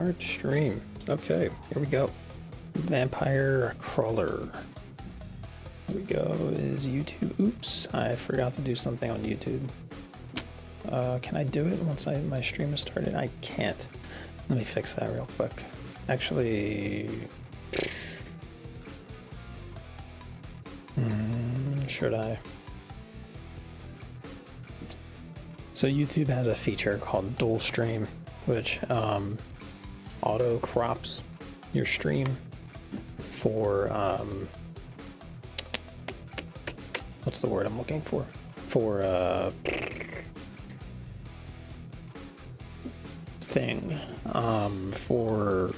Start stream. Okay, here we go. Vampire crawler. Here we go. Is YouTube? Oops, I forgot to do something on YouTube. Can I do it once my stream is started? I can't. Let me fix that real quick. Actually, should I? So YouTube has a feature called dual stream, which auto crops your stream for what's the word I'm looking for? For thing. For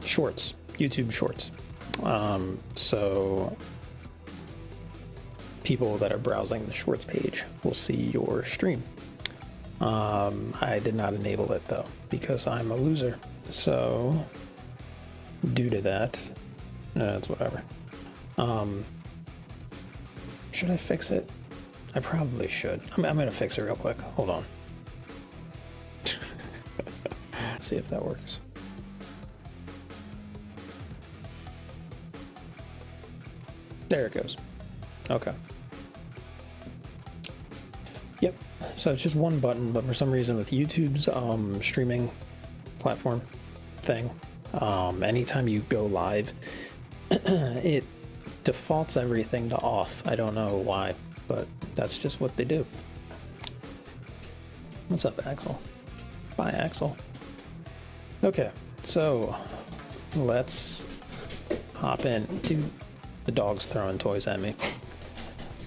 shorts, YouTube shorts. So people that are browsing the shorts page will see your stream. I did not enable it though, because I'm a loser. So due to that, it's whatever. Should I fix it? I probably should. I'm gonna fix it real quick. Hold on. Let's see if that works. There it goes. Okay. Yep. So it's just one button, but for some reason with YouTube's streaming platform thing, anytime you go live, it defaults everything to off. I don't know why, but that's just what they do. What's up, Axel? Bye, Axel. Okay, so let's hop in. Dude, the dog's throwing toys at me.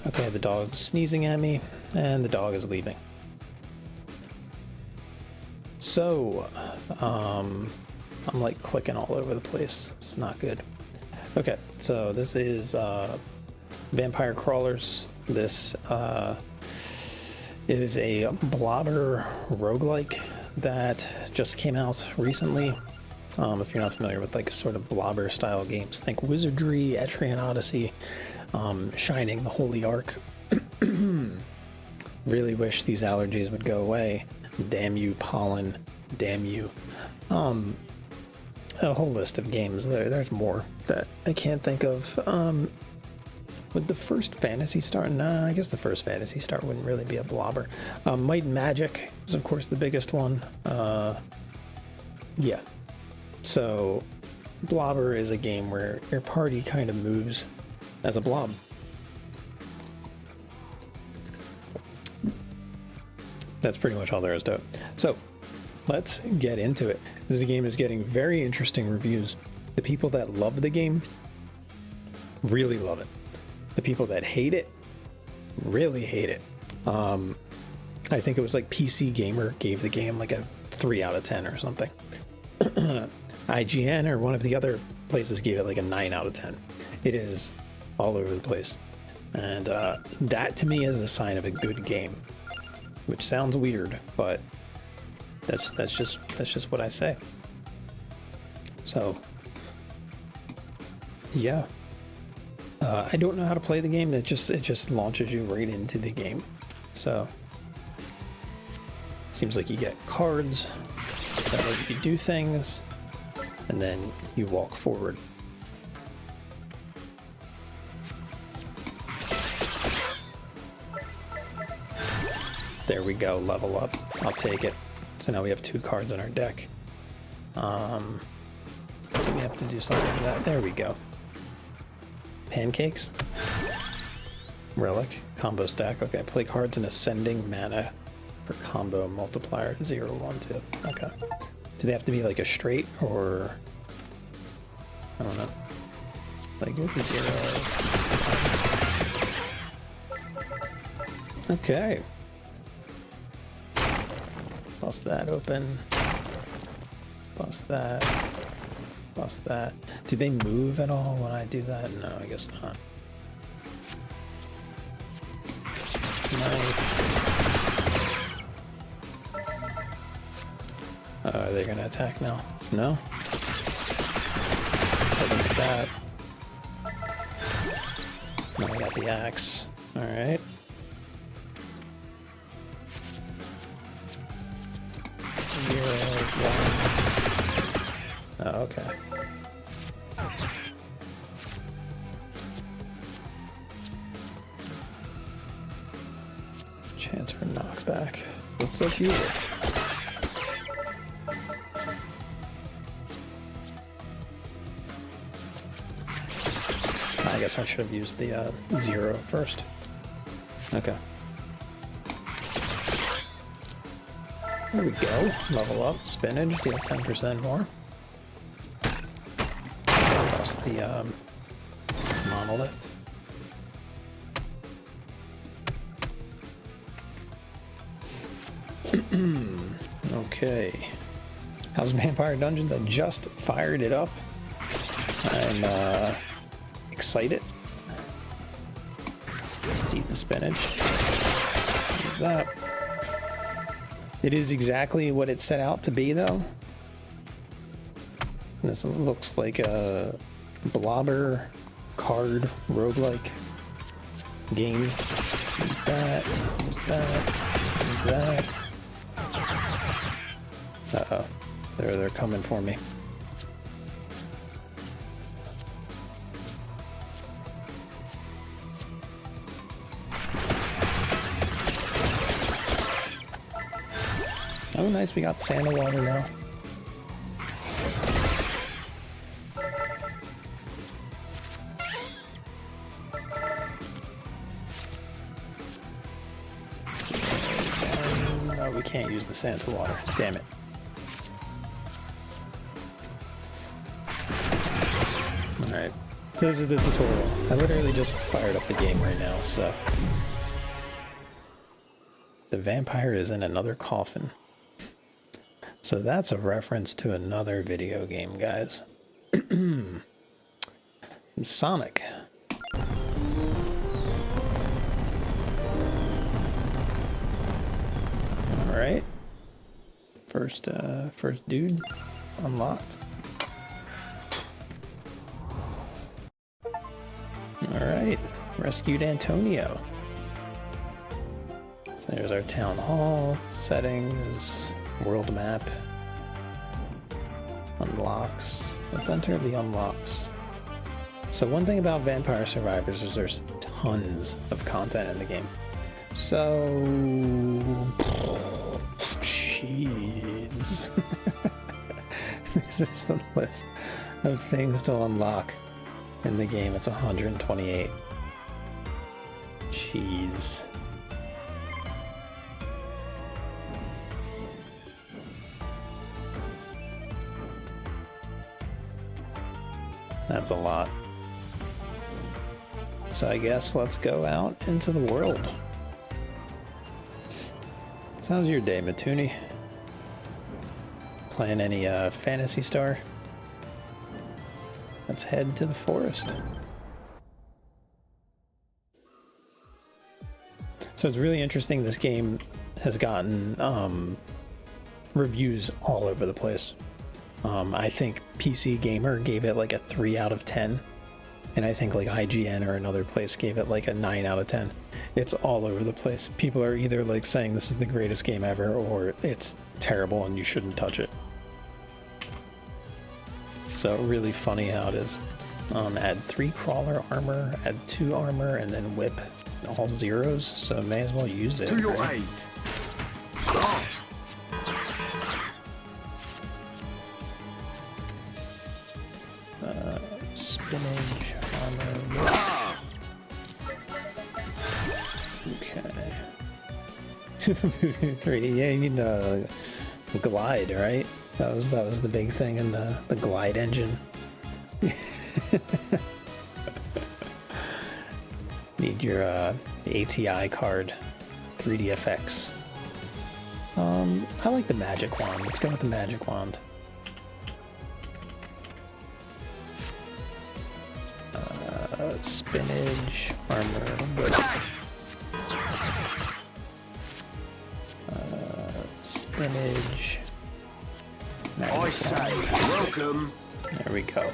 Okay, the dog's sneezing at me, and the dog is leaving. So, I'm like clicking all over the place. It's not good. Okay, so this is Vampire Crawlers. This is a blobber roguelike that just came out recently. If you're not familiar with like sort of blobber style games, think Wizardry, Etrian Odyssey, Shining the Holy Ark. Really wish these allergies would go away. Damn you, pollen. Damn you. A whole list of games. There's more that I can't think of. Would the first Phantasy Star? Nah, I guess the first Phantasy Star wouldn't really be a blobber. Might and Magic is of course the biggest one. Yeah. So Blobber is a game where your party kind of moves as a blob. That's pretty much all there is to it. So let's get into it. This game is getting very interesting reviews. The people that love the game really love it. The people that hate it really hate it. I think it was like PC Gamer gave the game like a 3 out of 10 or something. IGN or one of the other places gave it like a 9 out of 10. It is all over the place. And that to me is the sign of a good game. Which sounds weird, but that's just what I say. So yeah, I don't know how to play the game. It just launches you right into the game. So seems like you get cards that let you do things, and then you walk forward. There we go, level up. I'll take it. So now we have 2 cards in our deck. We have to do something with that. There we go. Pancakes. Relic. Combo stack. Okay, play cards in ascending mana for combo multiplier 0, 1, 2. Okay. Do they have to be like a straight or... I don't know. Like with a 0. Okay. Bust that open. Bust that. Bust that. Do they move at all when I do that? No, I guess not. Knife. Are they gonna attack now? No? Let's look at that. Now I got the axe. Alright. Oh, okay. Chance for knockback. Let's use it. I guess I should have used the 0 first. Okay. There we go. Level up. Spinach. Deal 10% more. Lost the monolith. Okay. How's Vampire Dungeons? I just fired it up. I'm excited. Let's eat the spinach. Use that. It is exactly what it set out to be, though. This looks like a blobber card roguelike game. Use that. Use that. Use that. Uh-oh. They're coming for me. Oh, nice. We got Santa water now. No, we can't use the Santa water. Damn it. Alright. This is the tutorial. I literally just fired up the game right now, so... The vampire is in another coffin. So that's a reference to another video game, guys. Sonic. Alright. First dude unlocked. Alright. Rescued Antonio. So there's our town hall, settings, world map, unlocks. Let's enter the unlocks. So one thing about Vampire Survivors is there's tons of content in the game. So, jeez. This is the list of things to unlock in the game. It's 128. Jeez. That's a lot. So I guess let's go out into the world. How's your day, Matuni? Playing any Phantasy Star? Let's head to the forest. So it's really interesting. This game has gotten reviews all over the place. I think PC Gamer gave it like a 3 out of 10. And I think like IGN or another place gave it like a 9 out of 10. It's all over the place. People are either like saying this is the greatest game ever or it's terrible and you shouldn't touch it. So really funny how it is. Add 3 crawler armor, add 2 armor, and then whip all zeros. So may as well use it. To your right? aid. Start. Spinach, armor, okay. 3, yeah, you need the glide, right? That was the big thing in the glide engine. Need your ATI card, 3DFX. I like the magic wand. Let's go with the magic wand. Spinach, armor, spinach. I say, welcome. There we go.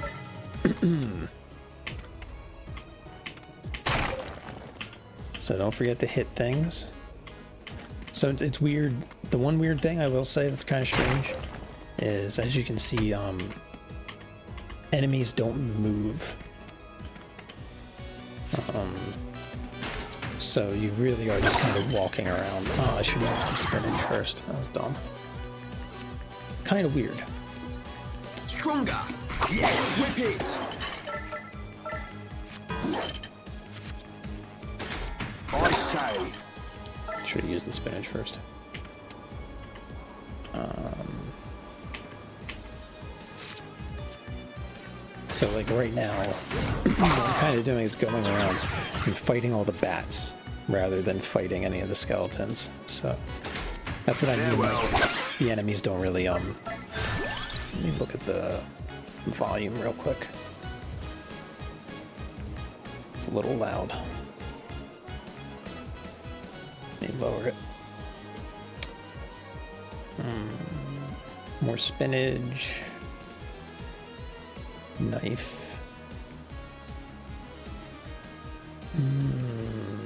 So don't forget to hit things. So it's weird. The one weird thing I will say that's kind of strange is, as you can see, enemies don't move. So you really are just kind of walking around. Oh, I should have used the spinach first. That was dumb. Kind of weird. Stronger. Yes, whip it. I say. Should have used the spinach first. So like right now, what I'm kind of doing is going around and fighting all the bats rather than fighting any of the skeletons. So that's what I mean. Like, the enemies don't really Let me look at the volume real quick. It's a little loud. Let me lower it. More spinach. Knife.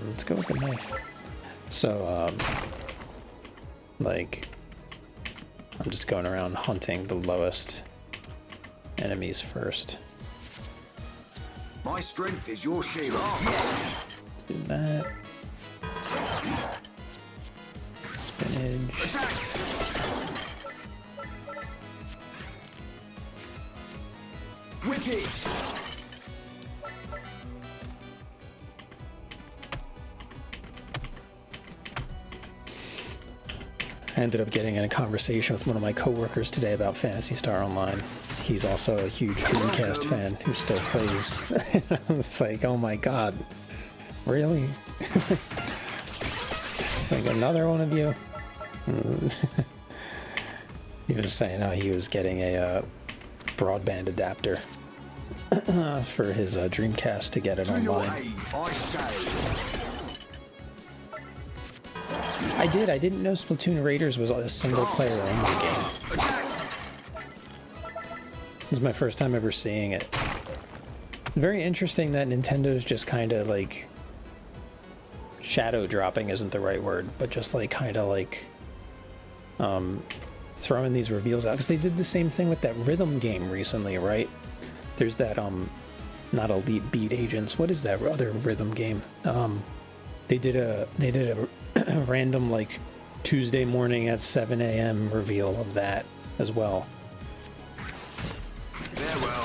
Let's go with the knife. So, like, I'm just going around hunting the lowest enemies first. My strength is your shield. Let's do that. Spinach. Attack. Whip it. I ended up getting in a conversation with one of my coworkers today about Phantasy Star Online. He's also a huge Dreamcast fan who still plays. I was like, oh my god, really? It's like another one of you? He was saying how he was getting a broadband adapter for his Dreamcast to get it online. I say. I didn't know Splatoon Raiders was a single player only game. This is my first time ever seeing it. Very interesting that Nintendo's just kind of like shadow dropping isn't the right word, but just like kind of like throwing these reveals out, because they did the same thing with that rhythm game recently, right? There's that not Elite Beat Agents. What is that other rhythm game? They did a random like Tuesday morning at 7 a.m. reveal of that as well. Farewell.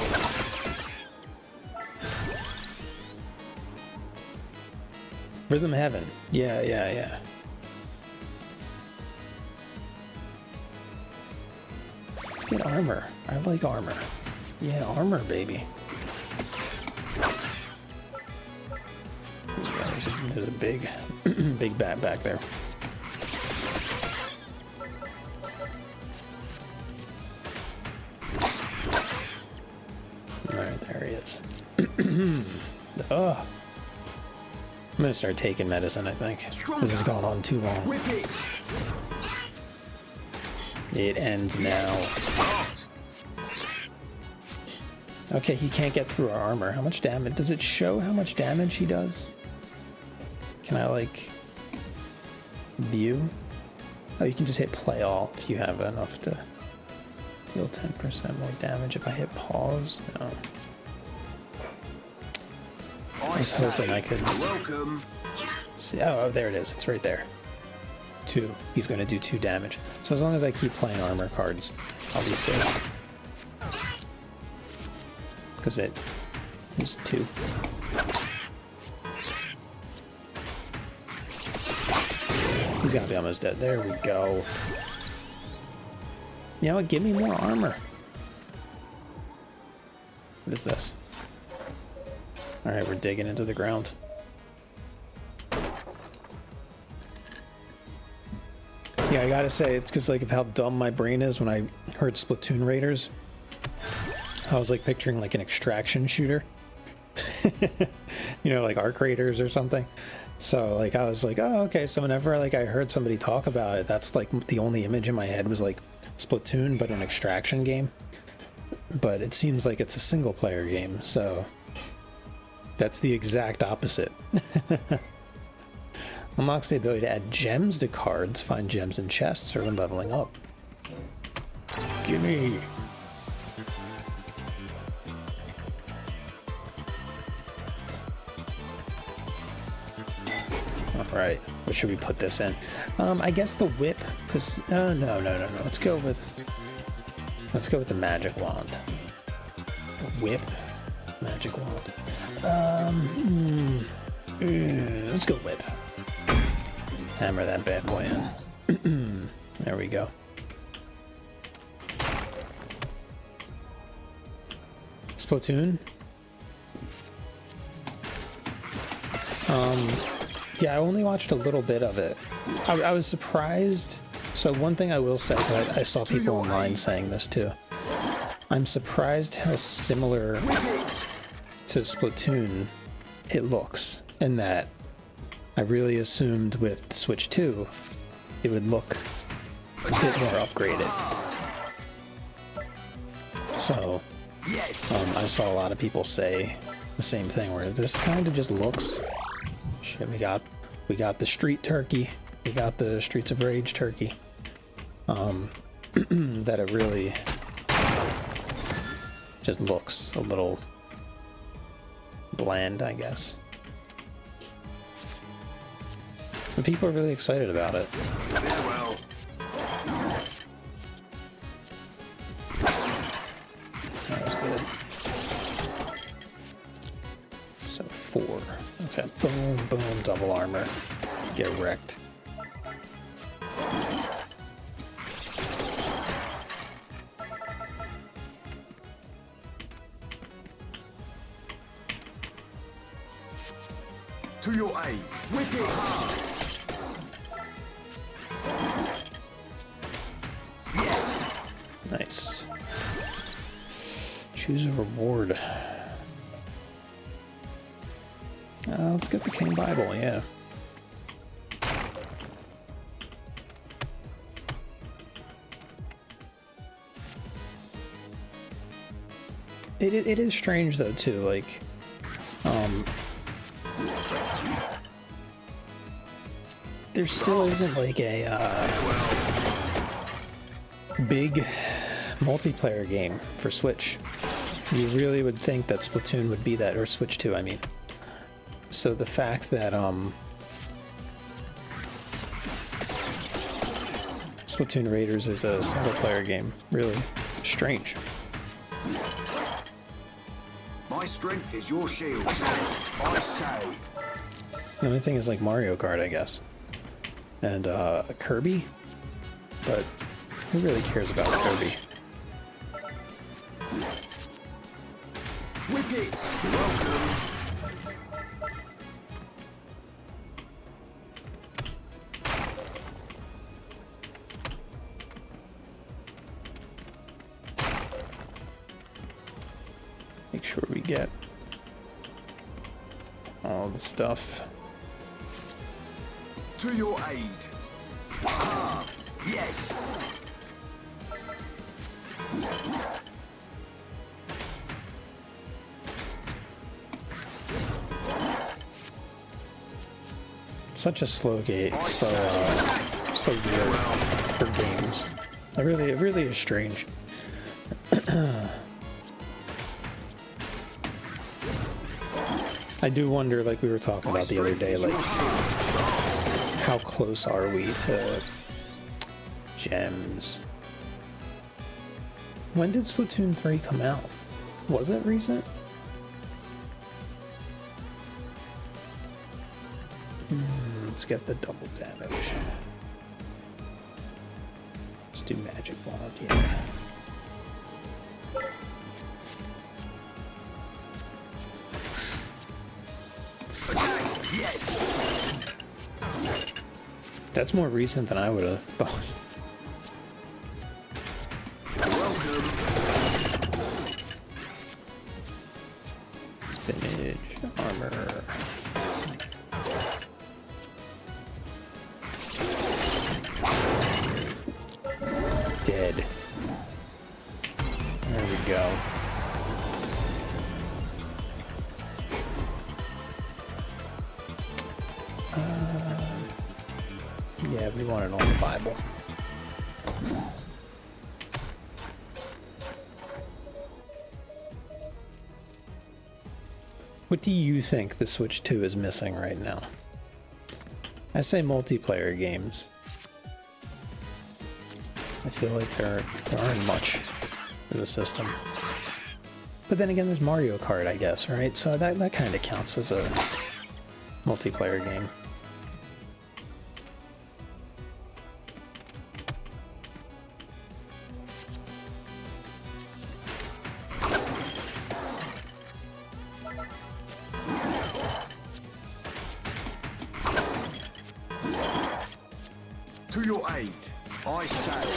Rhythm Heaven. Yeah. Let's get armor. I like armor. Yeah, armor, baby. There's a big, big bat back there. Alright, there he is. Oh. I'm gonna start taking medicine, I think. This has gone on too long. It ends now. Okay, he can't get through our armor. How much damage? Does it show how much damage he does? Can I, like, view? Oh, you can just hit play all if you have enough to deal 10% more damage. If I hit pause, no. I was hoping I could see. Oh, there it is. It's right there. 2. He's going to do 2 damage. So as long as I keep playing armor cards, I'll be safe. Because it is 2. He's gotta be almost dead. There we go. You know what? Give me more armor. What is this? Alright, we're digging into the ground. Yeah, I gotta say, it's because like of how dumb my brain is when I heard Splatoon Raiders. I was like picturing like an extraction shooter. You know, like Arc Raiders or something. So like I was like, oh, okay. So whenever like I heard somebody talk about it, that's like the only image in my head was like Splatoon, but an extraction game. But it seems like it's a single player game, so that's the exact opposite. Unlocks the ability to add gems to cards, find gems in chests, or when leveling up. Gimme. All right, what should we put this in? I guess the whip, because no. Let's go with the magic wand. Whip, magic wand. Let's go whip. Hammer that bad boy in. There we go. Splatoon. Yeah, I only watched a little bit of it. I was surprised. So one thing I will say, 'cause I saw people online saying this too. I'm surprised how similar to Splatoon it looks, in that I really assumed with Switch 2 it would look a bit more upgraded. So I saw a lot of people say the same thing, where this kind of just looks shit. We got the street turkey, we got the Streets of Rage turkey, that it really just looks a little bland, I guess. But people are really excited about it. Farewell. That was good. So 4. Okay, boom, boom, double armor. Get wrecked. To your aid. Wicked. Yes. Nice. Choose a reward. Let's get the King Bible, yeah. It is strange though too, like, there still isn't like a big multiplayer game for Switch. You really would think that Splatoon would be that, or Switch 2, I mean. So the fact that Splatoon Raiders is a single player game, really strange. My strength is your shield. I say. The only thing is like Mario Kart, I guess. And Kirby, but who really cares about Kirby? Wicked. Welcome. Make sure we get all the stuff. To your aid. Ah, yes. It's such a slow year for games. It really is strange. I do wonder, like we were talking about the other day, like how close are we to gems? When did Splatoon 3 come out? Was it recent? Let's get the double damage. Let's do magic wand, yeah. Yes. That's more recent than I would have thought. Welcome. Spinach, armor. Dead. There we go. Yeah, we want it on the Bible. What do you think the Switch 2 is missing right now? I say multiplayer games. I feel like there aren't much in the system. But then again, there's Mario Kart, I guess, right? So that kind of counts as a multiplayer game. To your aid, I say.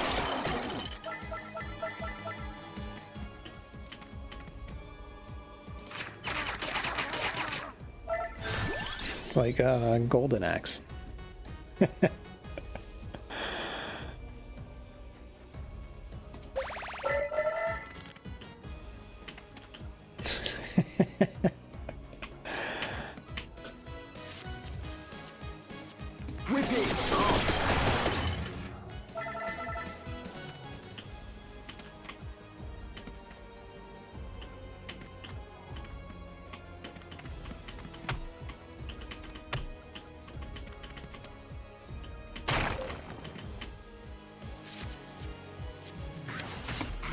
It's like a golden axe. Whip it!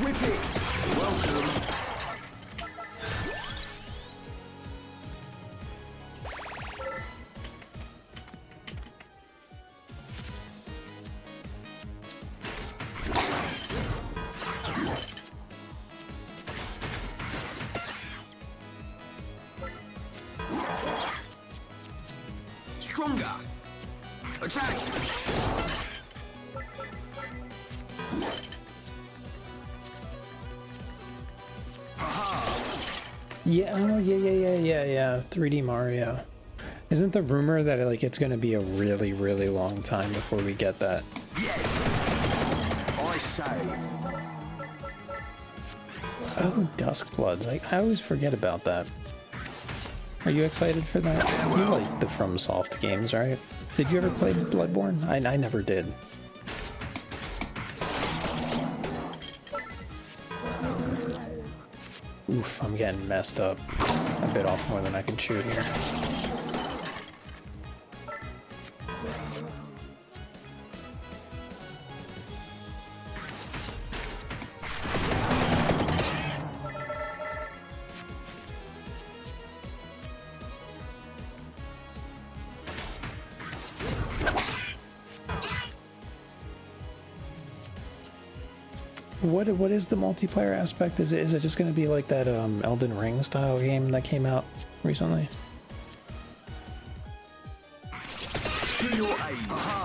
Whip it! Welcome! Stronger! Attack! Yeah, oh, yeah. 3D Mario. Isn't the rumor that like it's gonna be a really, really long time before we get that? Yes! I say. Oh, Duskbloods. I always forget about that. Are you excited for that? You like the FromSoft games, right? Did you ever play Bloodborne? I never did. Oof, I'm getting messed up. I bit off more than I can chew here. What is the multiplayer aspect? Is it just going to be like that Elden Ring style game that came out recently?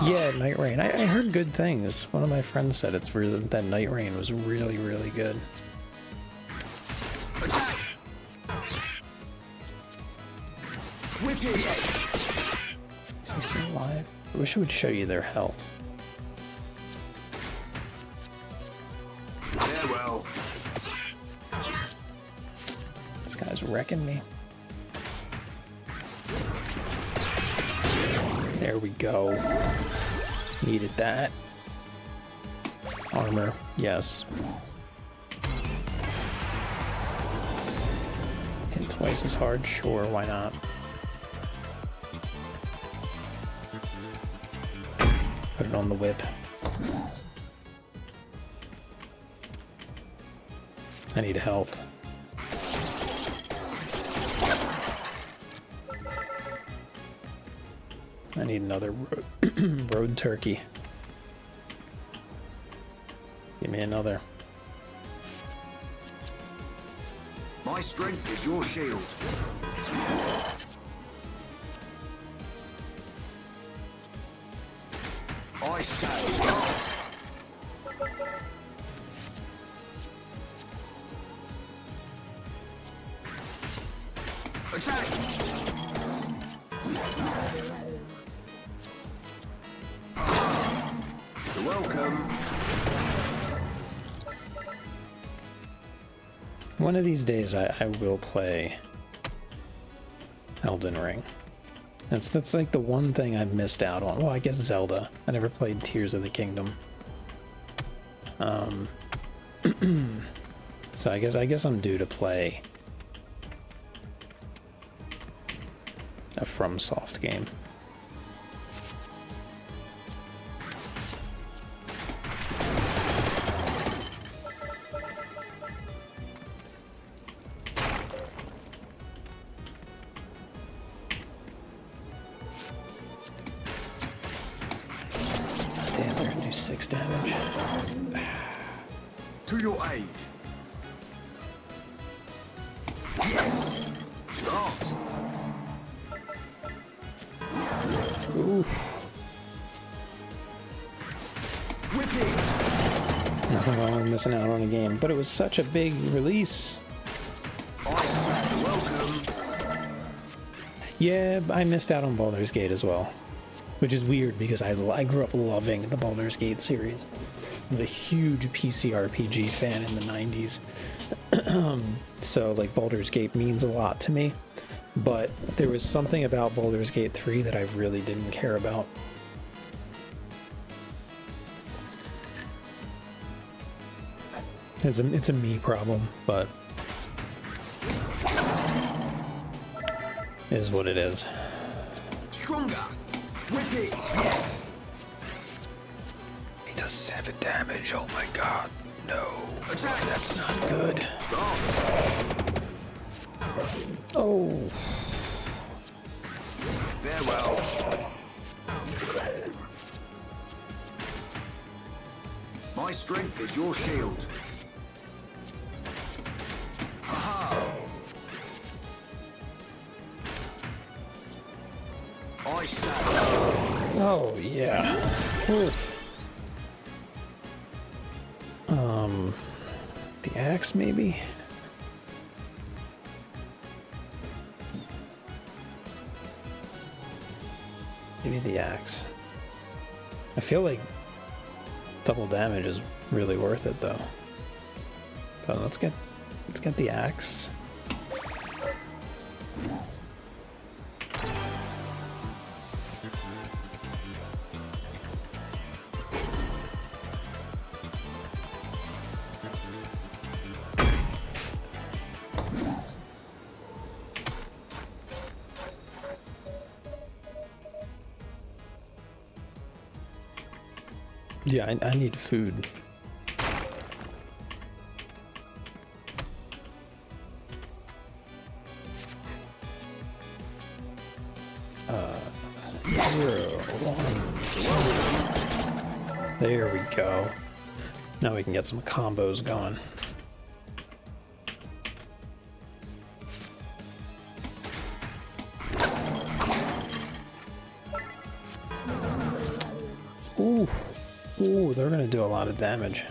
Yeah, Night Rain. I heard good things. One of my friends said that Night Rain was really, really good. Is he still alive? I wish it would show you their health. Yeah, well. This guy's wrecking me. There we go. Needed that. Armor, yes. Hit twice as hard, sure, why not? Put it on the whip. I need health. I need another road turkey. Give me another. My strength is your shield. I say. Attack! You're welcome. One of these days I will play Elden Ring. That's like the one thing I've missed out on. Well, I guess Zelda. I never played Tears of the Kingdom. So I guess I'm due to play a FromSoft game. Damn, they're gonna do 6 damage. To your aid. Yes. Start. Oof. Whip it. Nothing wrong with missing out on a game, but it was such a big release. I say welcome. Yeah, I missed out on Baldur's Gate as well, which is weird because I grew up loving the Baldur's Gate series. I'm a huge PC RPG fan in the 90s. So like Baldur's Gate means a lot to me, but there was something about Baldur's Gate 3 that I really didn't care about. It's a me problem, but is what it is. Stronger. Whip it. Yes. He does 7 damage. Oh my god. No. Attack. That's not good. Start. Oh. Farewell. My strength is your shield. Aha! I say. Oh yeah. Whew. The axe maybe? Maybe the axe. I feel like double damage is really worth it though. So let's get the axe. Yeah, I need food. Zero, 1, 2. There we go. Now we can get some combos going. Ooh. Ooh, they're gonna do a lot of damage.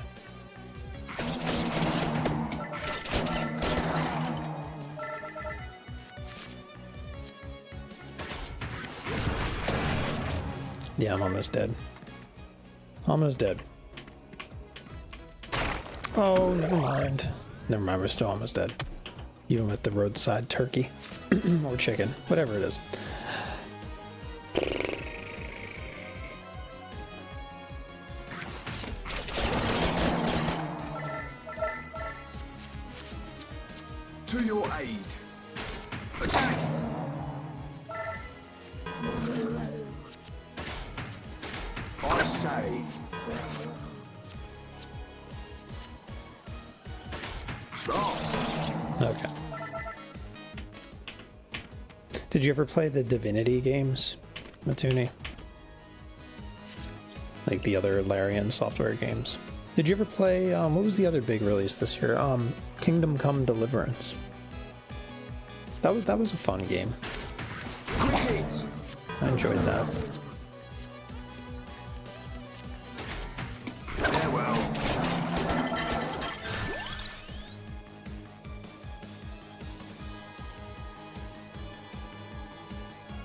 Yeah, I'm almost dead. Almost dead. Oh, never mind. Never mind, we're still almost dead. Even with the roadside turkey. Or chicken, whatever it is. To your aid. Attack! I say. Start. Okay. Did you ever play the Divinity games, Matuni? Like the other Larian software games? Did you ever play, what was the other big release this year? Kingdom Come Deliverance. That was a fun game. Cricket. I enjoyed that. Farewell.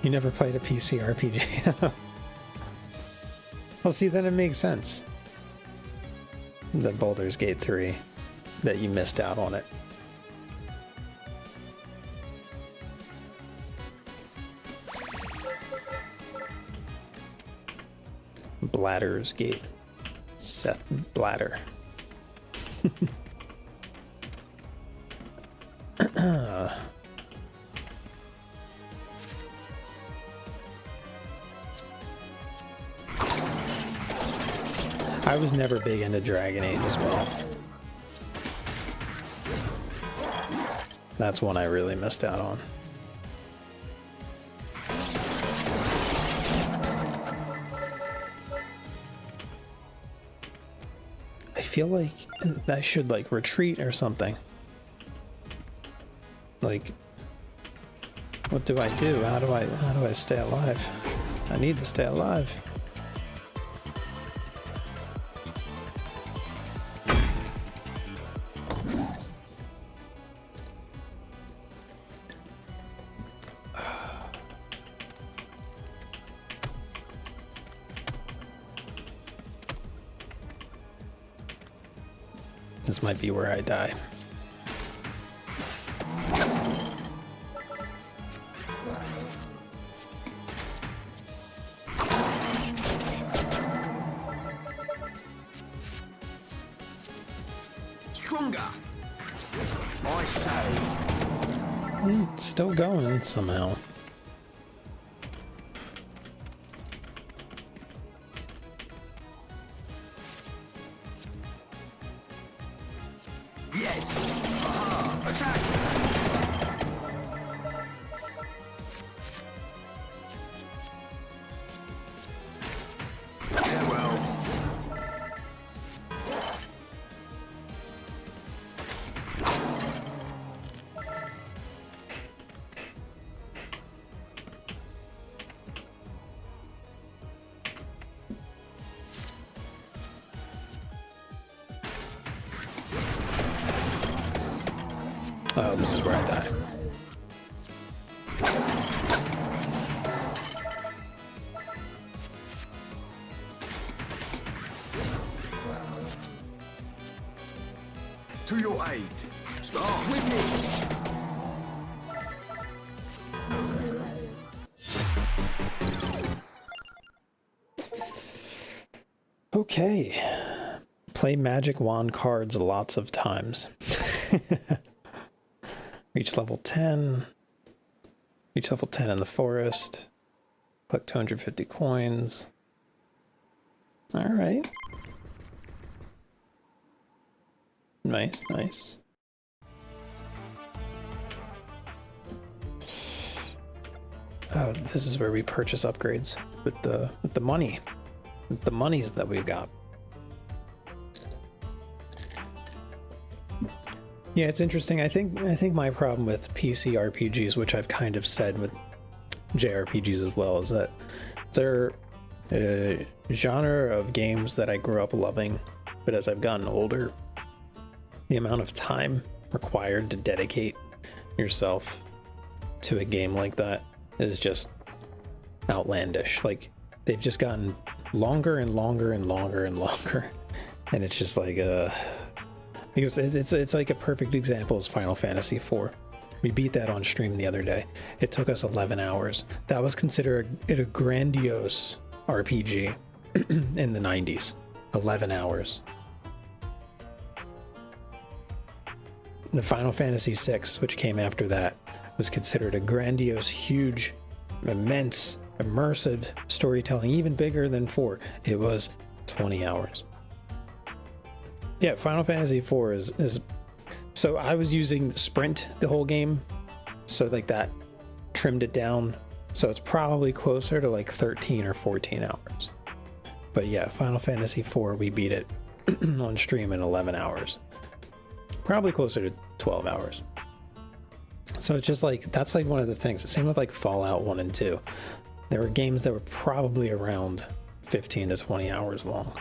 You never played a PC RPG? Well, see, then it makes sense. The Baldur's Gate 3, that you missed out on it. Bladder's Gate. Seth Bladder. I was never big into Dragon Age as well. That's one I really missed out on. I feel like I should like retreat or something. Like, what do I do? How do I stay alive? I need to stay alive. This might be where I die. Stronger. I say. It's still going somehow. Yes. Attack. Farewell. Oh, this is where I die. To your aid. Start witness. Okay. Play magic wand cards lots of times. Reach level 10. Reach level 10 in the forest. Collect 250 coins. Alright. Nice, nice. Oh, this is where we purchase upgrades with the money. With the monies that we've got. Yeah, it's interesting. I think my problem with PC RPGs, which I've kind of said with JRPGs as well, is that they're a genre of games that I grew up loving, but as I've gotten older, the amount of time required to dedicate yourself to a game like that is just outlandish. Like, they've just gotten longer and longer and longer and longer, and it's just like because it's like a perfect example is Final Fantasy IV. We beat that on stream the other day. It took us 11 hours. That was considered a grandiose RPG in the 90s. 11 hours. The Final Fantasy VI, which came after that, was considered a grandiose, huge, immense, immersive storytelling, even bigger than 4. It was 20 hours. Yeah, Final Fantasy IV is so I was using Sprint the whole game, so like that trimmed it down, so it's probably closer to like 13 or 14 hours. But yeah, Final Fantasy IV, we beat it on stream in 11 hours. Probably closer to 12 hours. So it's just like, that's like one of the things. Same with like Fallout 1 and 2. There were games that were probably around 15 to 20 hours long.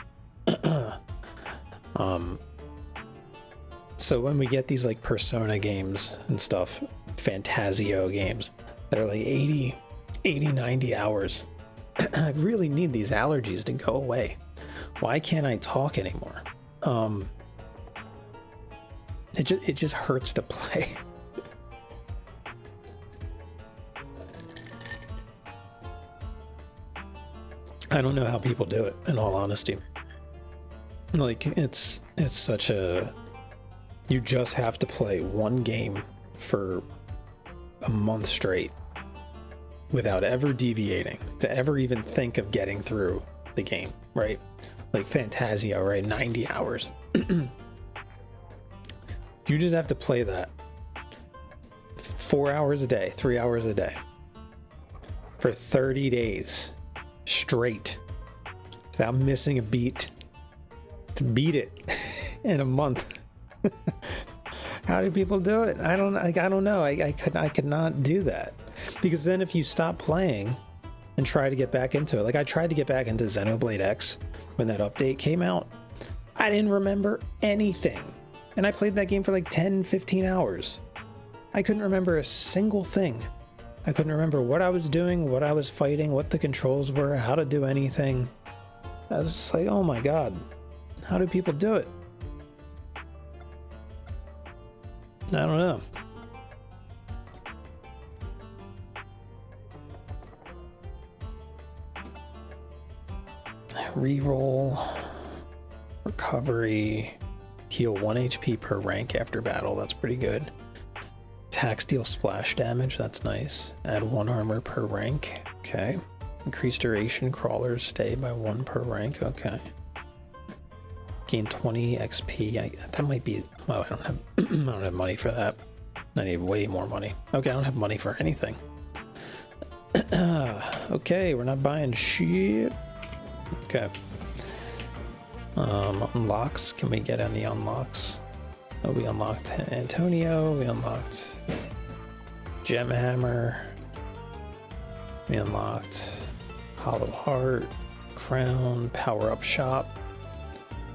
So when we get these like Persona games and stuff, Fantasio games that are like 80, 90 hours, I really need these allergies to go away. Why can't I talk anymore? It just hurts to play. I don't know how people do it, in all honesty. Like, it's such a... You just have to play one game for a month straight without ever deviating to ever even think of getting through the game, right? like Fantasio, right? 90 hours. You just have to play that 4 hours a day, 3 hours a day for 30 days straight without missing a beat to beat it in a month. How do people do it? I don't know. I could not do that, because then if you stop playing and try to get back into it, like I tried to get back into Xenoblade X when that update came out, I didn't remember anything. And I played that game for like 10, 15 hours. I couldn't remember a single thing. I couldn't remember what I was doing, what I was fighting, what the controls were, how to do anything. I was just like, oh my god, how do people do it? I don't know. Reroll, recovery, heal 1 HP per rank after battle. That's pretty good. Attacks deal splash damage. That's nice. Add 1 armor per rank. Okay. Increase duration. Crawlers stay by 1 per rank. Okay. Gain 20 XP. That might be. Oh, I don't have. I don't have money for that. I need way more money. Okay, I don't have money for anything. Okay, we're not buying shit. Okay. Unlocks. Can we get any unlocks? Oh, we unlocked Antonio. We unlocked Gem Hammer. We unlocked Hollow Heart, Crown, Power Up Shop.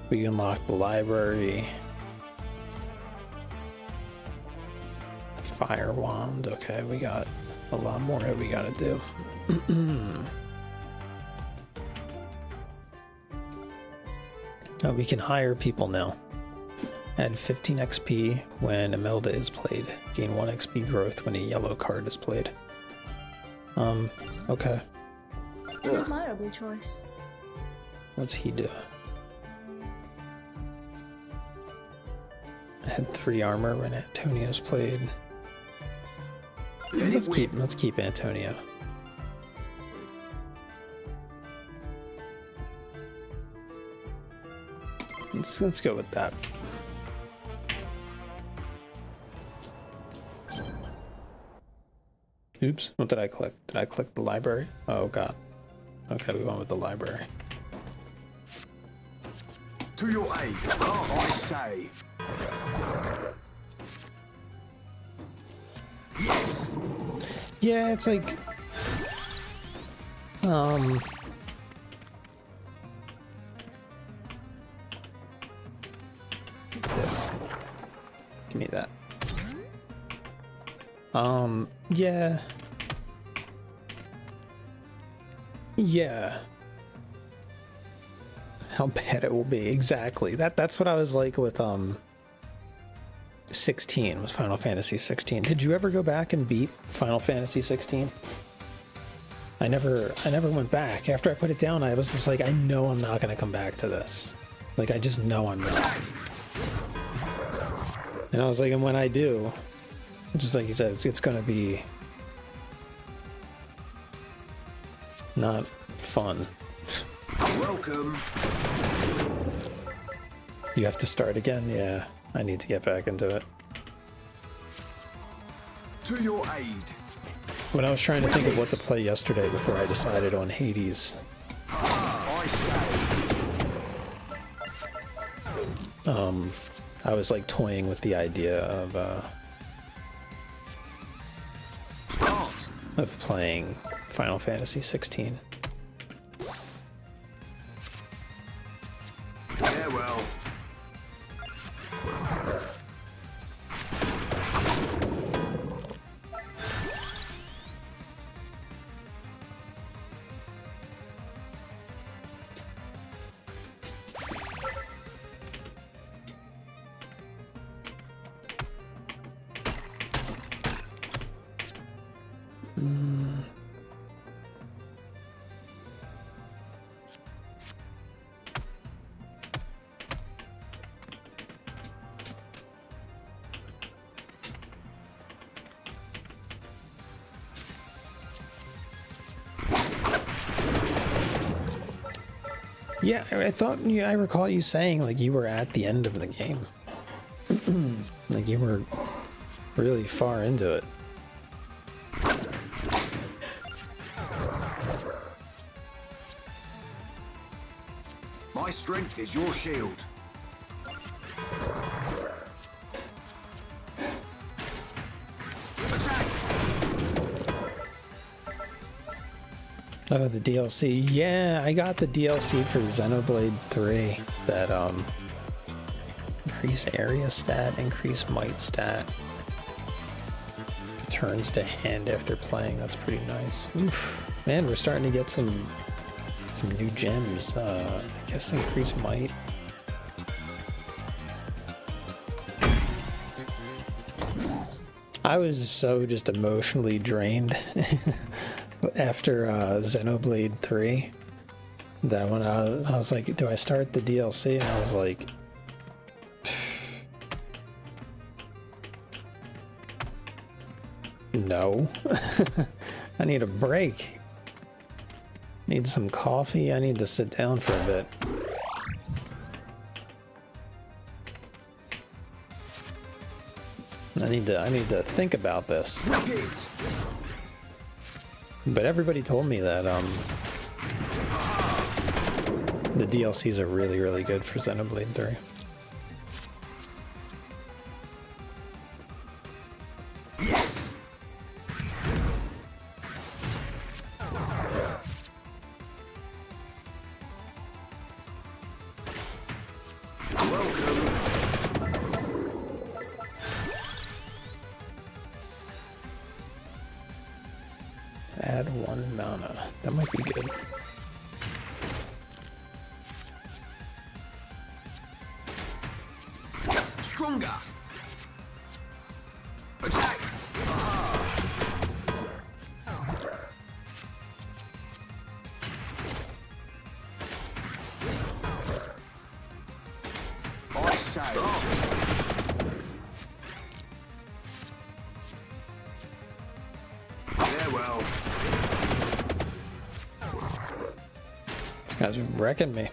We unlocked the library. Fire Wand. Okay, we got a lot more that we gotta do. Oh, we can hire people now. Add 15 XP when Imelda is played. Gain 1 XP growth when a yellow card is played. Okay. An admirable choice. What's he do? I had 3 armor when Antonio's played. Let's keep Antonio. Let's go with that. Oops, what did I click? Did I click the library? Oh god. Okay, we went with the library. To your aid, I say. Yes. Yeah, it's like what's this? Give me that. Yeah. Yeah. How bad it will be, exactly. That's what I was like with 16, was Final Fantasy 16. Did you ever go back and beat Final Fantasy 16? I never went back. After I put it down, I was just like, I know I'm not gonna come back to this. Like, I just know I'm not. And I was like, and when I do, just like you said, it's gonna be not fun. Welcome. You have to start again? Yeah, I need to get back into it. To your aid. When I was trying to think of what to play yesterday before I decided on Hades, I say. I was like toying with the idea of playing Final Fantasy 16. Farewell. Yeah, I thought, yeah, I recall you saying like you were at the end of the game. Like you were really far into it. My strength is your shield. Attack! Oh, the DLC. Yeah, I got the DLC for Xenoblade 3 that increase area stat, increase might stat. Turns to hand after playing. That's pretty nice. Oof. Man, we're starting to get some new gems. I guess increase might. I was so just emotionally drained after Xenoblade 3 that when I was like, do I start the DLC? And I was like, no. I need a break. Need some coffee. I need to sit down for a bit. I need to think about this. But everybody told me that the DLCs are really, really good for Xenoblade 3. Yes. Welcome. Add 1 mana. That might be good. Stronger. Attack. I say. Stop. Farewell. These guys are wrecking me.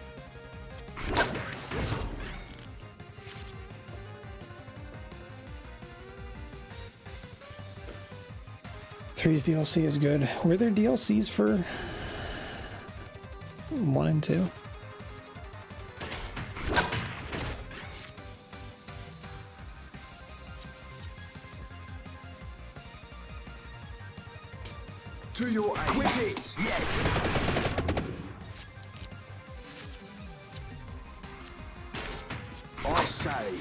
Three's DLC is good. Were there DLCs for 1 and 2? To your aim. Quick hits. Yes. I say.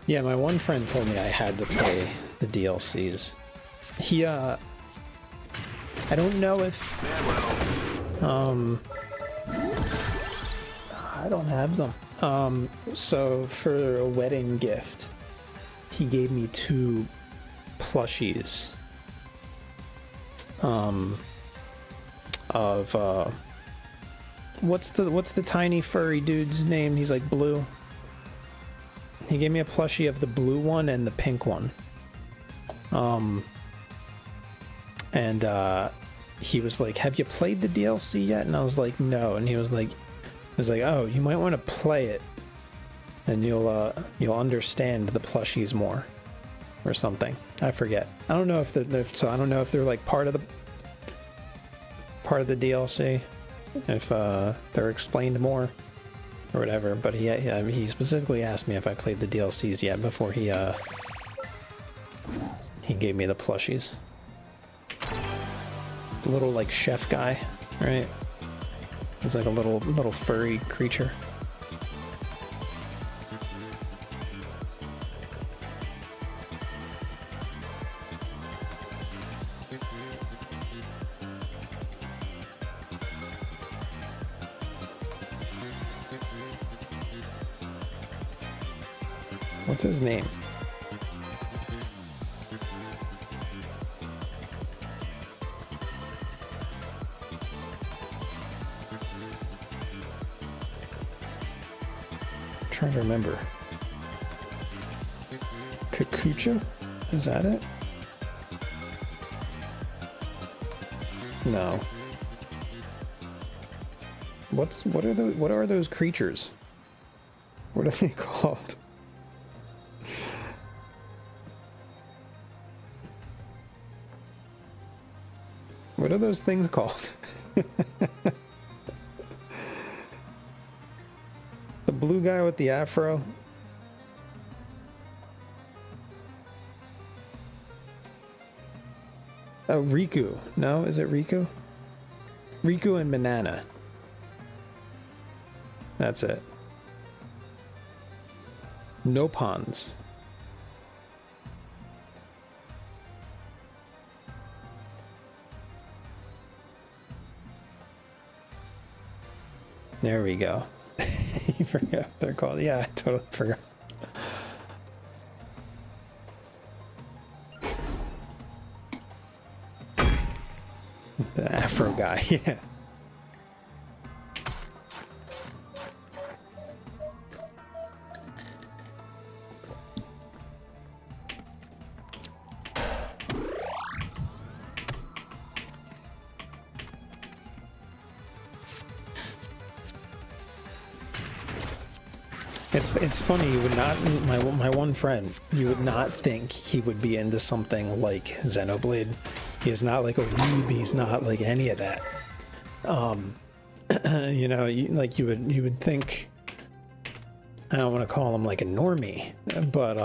Yeah, my one friend told me I had to play the DLCs. He, I don't know if, Farewell. I don't have them. So for a wedding gift, he gave me 2 plushies, of, what's the tiny furry dude's name? He's like blue. He gave me a plushie of the blue one and the pink one. And he was like, have you played the DLC yet? And I was like, no. And he was like, oh, you might want to play it, and you'll understand the plushies more, or something. I forget. I don't know if I don't know if they're like part of the DLC, if they're explained more or whatever. But he specifically asked me if I played the DLCs yet before he gave me the plushies. The little like chef guy, right? He's like a little furry creature. What's his name? Trying to remember. Kakucha? Is that it? No. What are those creatures? What are they called? What are those things called? The blue guy with the afro. Oh, Riku. No, is it Riku? Riku and Banana. That's it. Nopons. There we go. You forgot what they're called. Yeah, I totally forgot. The Afro guy, yeah. It's funny, you would not, my one friend, you would not think he would be into something like Xenoblade. He is not like a weeb, he's not like any of that. You know, you would think, I don't want to call him like a normie, but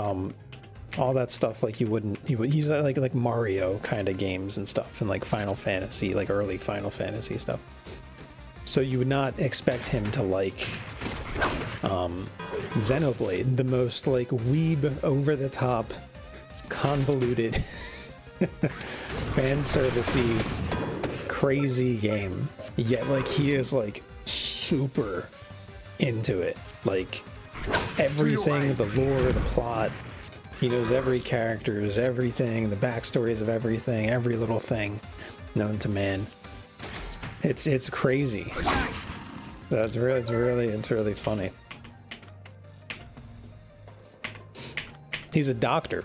all that stuff, like he's like Mario kind of games and stuff, and like Final Fantasy, like early Final Fantasy stuff. So you would not expect him to like Xenoblade, the most like weeb, over the top, convoluted, fan servicey, crazy game. Yet like he is like super into it. Like everything, the lore, the plot. He knows every characters, everything, the backstories of everything, every little thing known to man. It's crazy. That's really it's really funny. He's a doctor.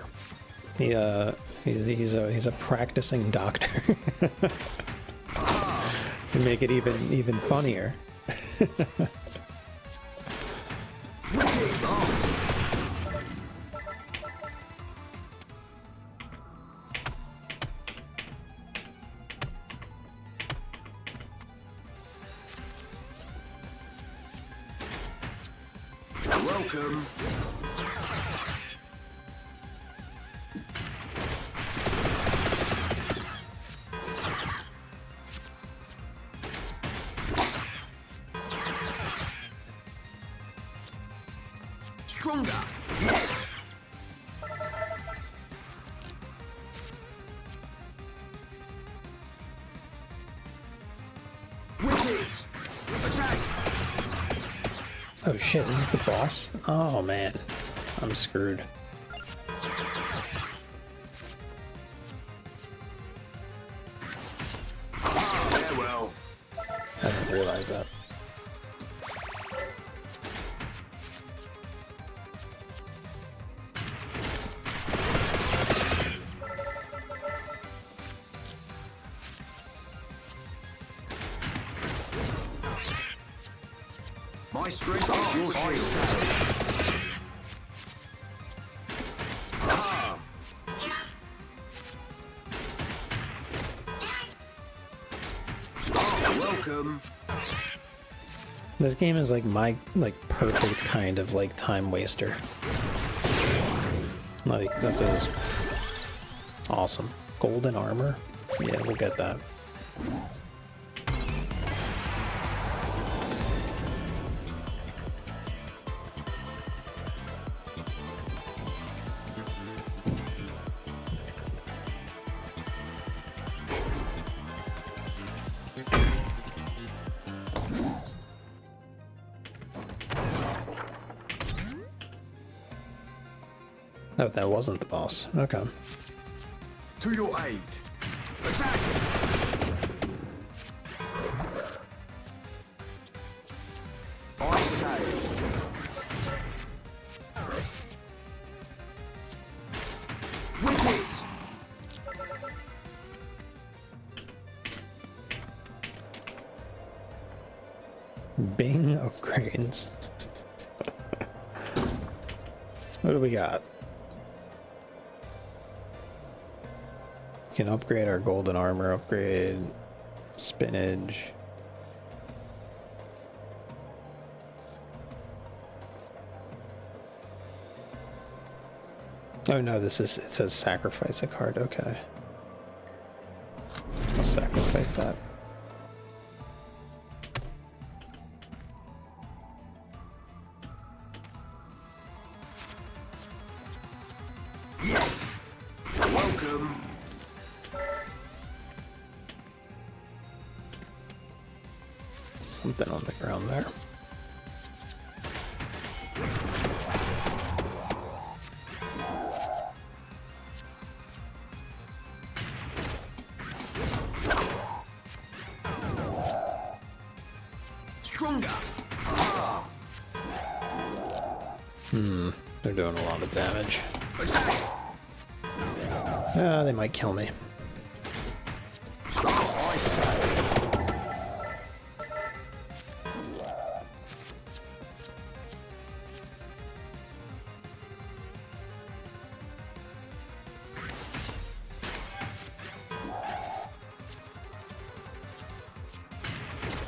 He's a practicing doctor. To make it even funnier. Welcome. Stronger. Yes. Wicked. Attack. Oh shit, is this the boss? Oh man, I'm screwed. Yeah, well. I didn't realize that. My strength is your shield. Welcome. This game is like my perfect kind of like time waster. Like this is awesome. Golden armor? Yeah, we'll get that. Oh, that wasn't the boss. Okay. To your aid. Attack. I say. Wicked. upgrades. What do we got? We can upgrade our golden armor, upgrade spinach. Oh no, it says sacrifice a card, okay. I'll sacrifice that. Yes! Welcome! Something on the ground there. Stronger! They're doing a lot of damage. Attack! They might kill me. Start, I say!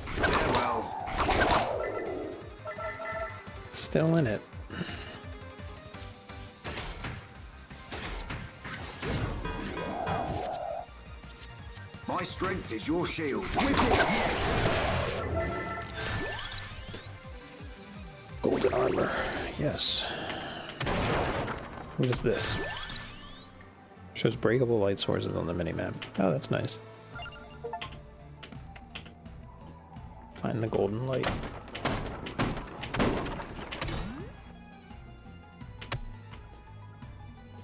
Farewell. Still in it. My strength is your shield. Wicked! Yes! Golden armor. Yes. What is this? Shows breakable light sources on the minimap. Oh, that's nice. Find the golden light.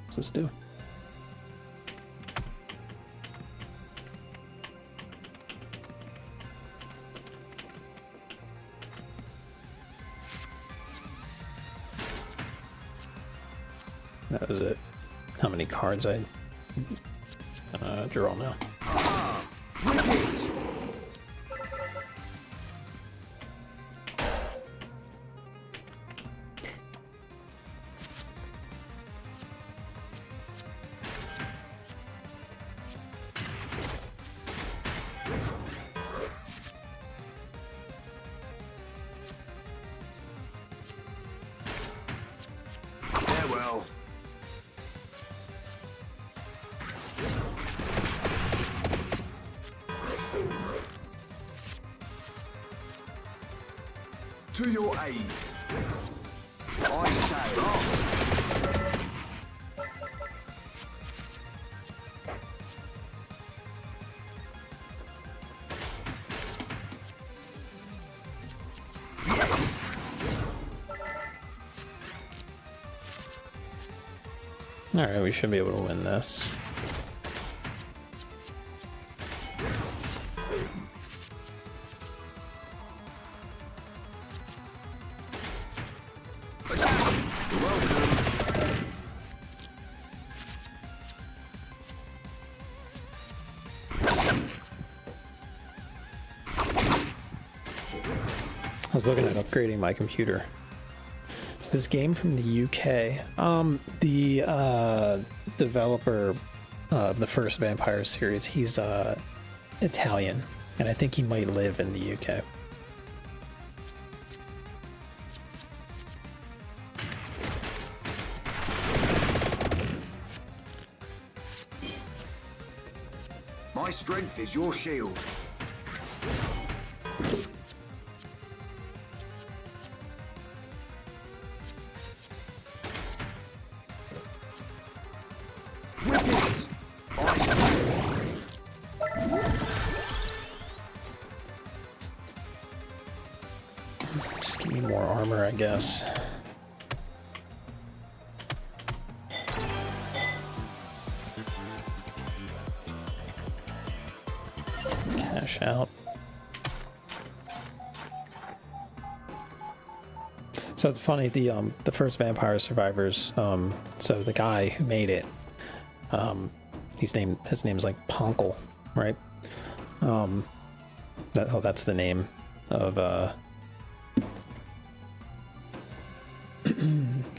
What's this do? That was it. How many cards I draw now? Wicked! Farewell. To your aid. I say. Alright, we should be able to win this. I was looking at upgrading my computer. It's this game from the UK. The developer of the first Vampire series, he's Italian, and I think he might live in the UK. My strength is your shield. Wicked! I say. Just give me more armor, I guess. Cash out. So it's funny, the first Vampire Survivors, so the guy who made it, his name's like Ponkel, right? That's the name of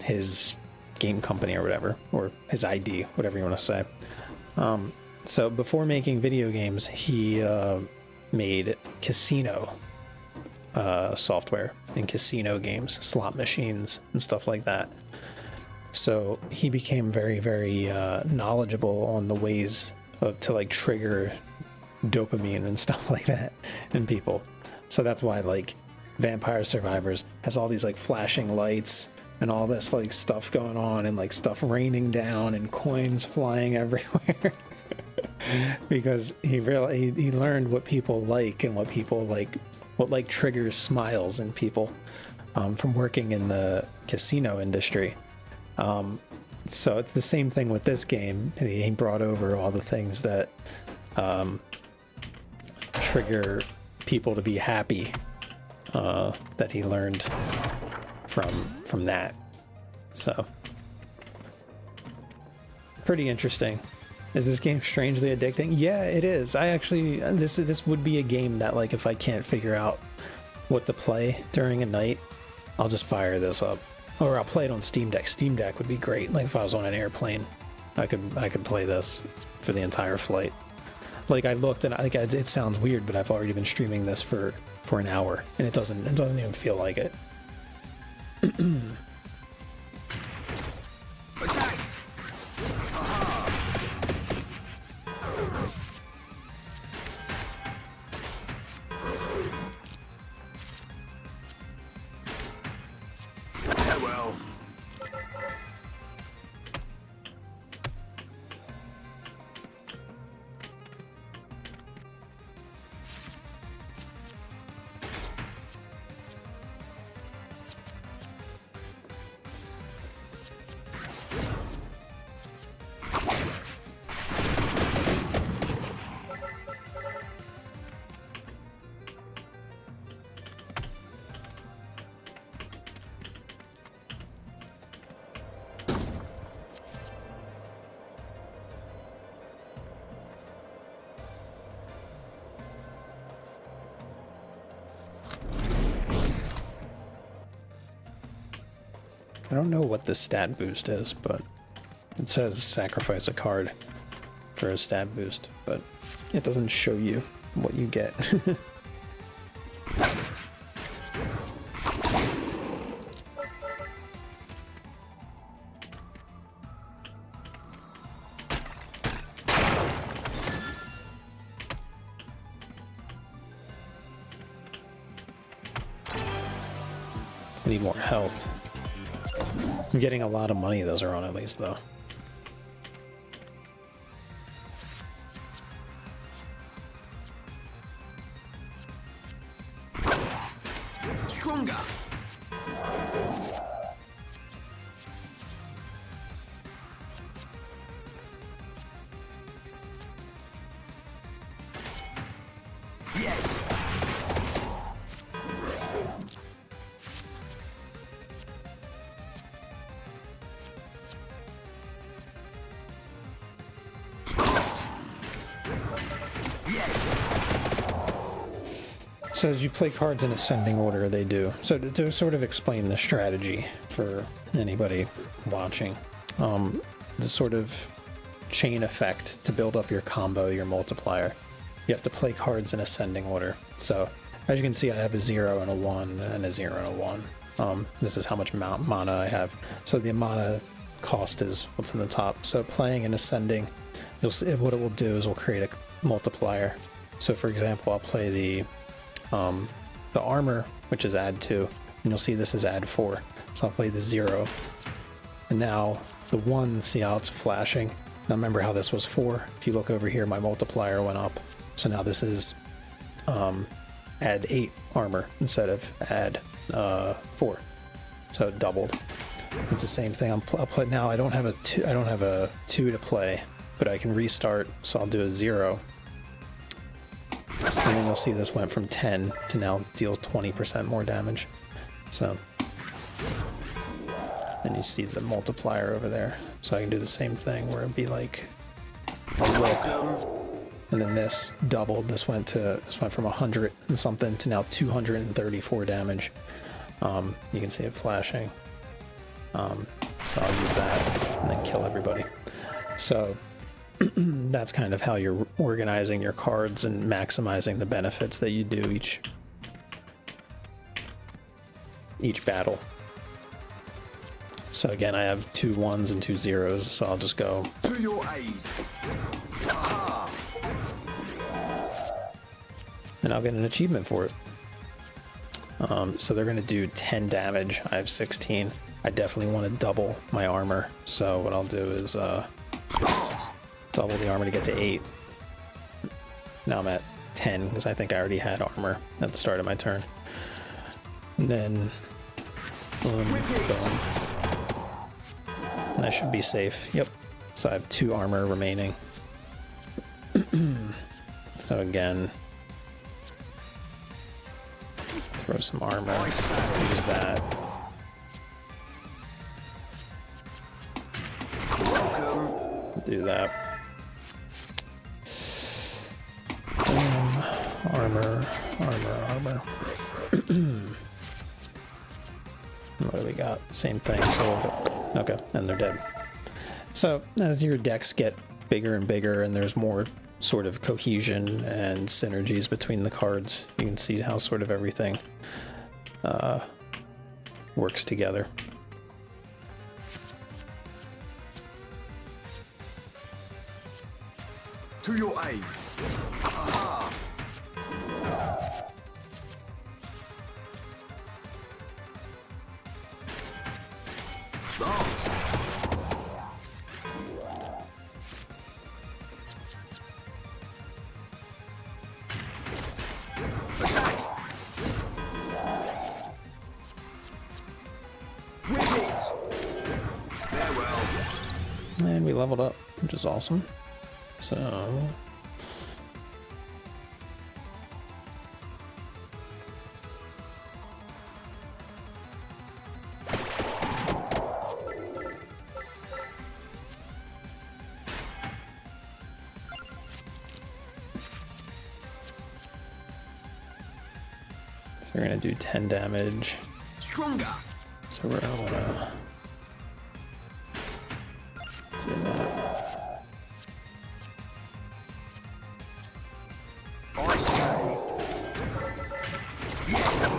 his game company or whatever, or his ID, whatever you want to say. So before making video games, he made casino software and casino games, slot machines and stuff like that. So he became very, very knowledgeable on the ways to like trigger dopamine and stuff like that in people. So that's why like Vampire Survivors has all these like flashing lights and all this like stuff going on and like stuff raining down and coins flying everywhere. Because he learned what people like and what people like, what like triggers smiles in people from working in the casino industry. So it's the same thing with this game. He brought over all the things that trigger people to be happy, that he learned from that. So pretty interesting. Is this game strangely addicting? Yeah, it is. I actually, this would be a game that like if I can't figure out what to play during a night, I'll just fire this up. Or I'll play it on Steam Deck. Steam Deck would be great. Like if I was on an airplane, I could play this for the entire flight. Like I looked and it sounds weird, but I've already been streaming this for an hour, and it doesn't even feel like it. Attack! Farewell. I don't know what the stat boost is, but it says sacrifice a card for a stat boost, but it doesn't show you what you get. I need more health. I'm getting a lot of money those are on at least, though. Stronger. Yes. So as you play cards in ascending order, they do. So to sort of explain the strategy for anybody watching, the sort of chain effect to build up your combo, your multiplier, you have to play cards in ascending order. So as you can see, I have a 0 and a 1 and a 0 and a 1. This is how much mana I have. So the mana cost is what's in the top. So playing in ascending, you'll see what it will do is we'll create a multiplier. So for example, I'll play the armor, which is add 2, and you'll see this is add 4. So I'll play the 0, and now the 1, see how it's flashing? Now remember how this was 4? If you look over here, my multiplier went up. So now this is add 8 armor instead of add 4. So it doubled. It's the same thing. I'll play now. I don't have a 2 to play, but I can restart. So I'll do a 0. And then you'll see this went from 10 to now deal 20% more damage. So, and you see the multiplier over there. So I can do the same thing where it'd be like a look. And then this doubled. This went from 100 and something to now 234 damage. You can see it flashing. So I'll use that and then kill everybody. So that's kind of how you're organizing your cards and maximizing the benefits that you do each battle. So again, I have 2 1s and 2 0s, so I'll just go. To your aid. Aha. And I'll get an achievement for it. So they're going to do 10 damage. I have 16. I definitely want to double my armor. So what I'll do is double the armor to get to 8. Now I'm at 10 because I think I already had armor at the start of my turn. And then boom. And I should be safe. Yep. So I have 2 armor remaining. So again, throw some armor, use that. Do that. Armor. What do we got? Same thing, so okay, and they're dead. So as your decks get bigger and bigger and there's more sort of cohesion and synergies between the cards, you can see how sort of everything works together. To your aid. Aha. Start. Attack. Whip it. Farewell. And we leveled up, which is awesome. So we're gonna do 10 damage. Stronger. So we're gonna do that. I say. Yes.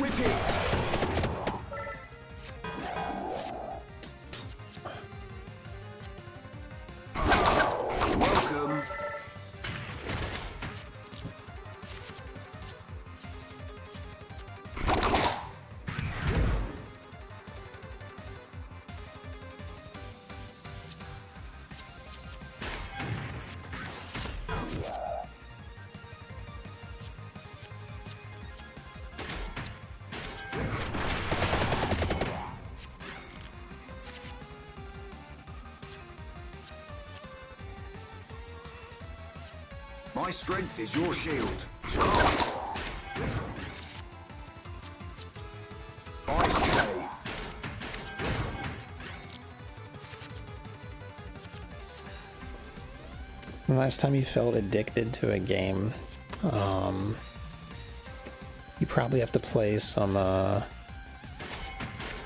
Whip it. Welcome. My strength is your shield. I say. The last time you felt addicted to a game, you probably have to play some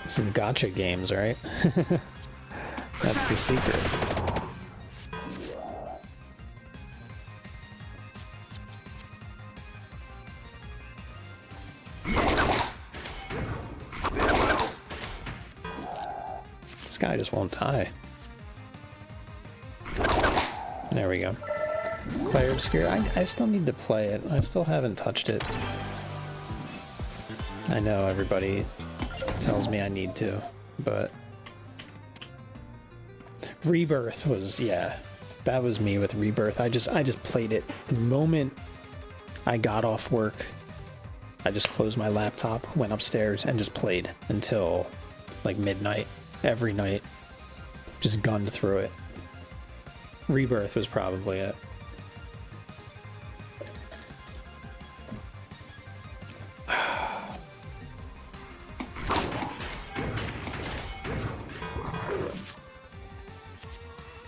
gacha games, right? That's the secret. This guy just won't die. There we go. Clair Obscure. I still need to play it. I still haven't touched it. I know everybody tells me I need to, but Rebirth was, yeah, that was me with Rebirth. I just played it the moment I got off work. I just closed my laptop, went upstairs, and just played until like midnight every night. Just gunned through it. Rebirth was probably it.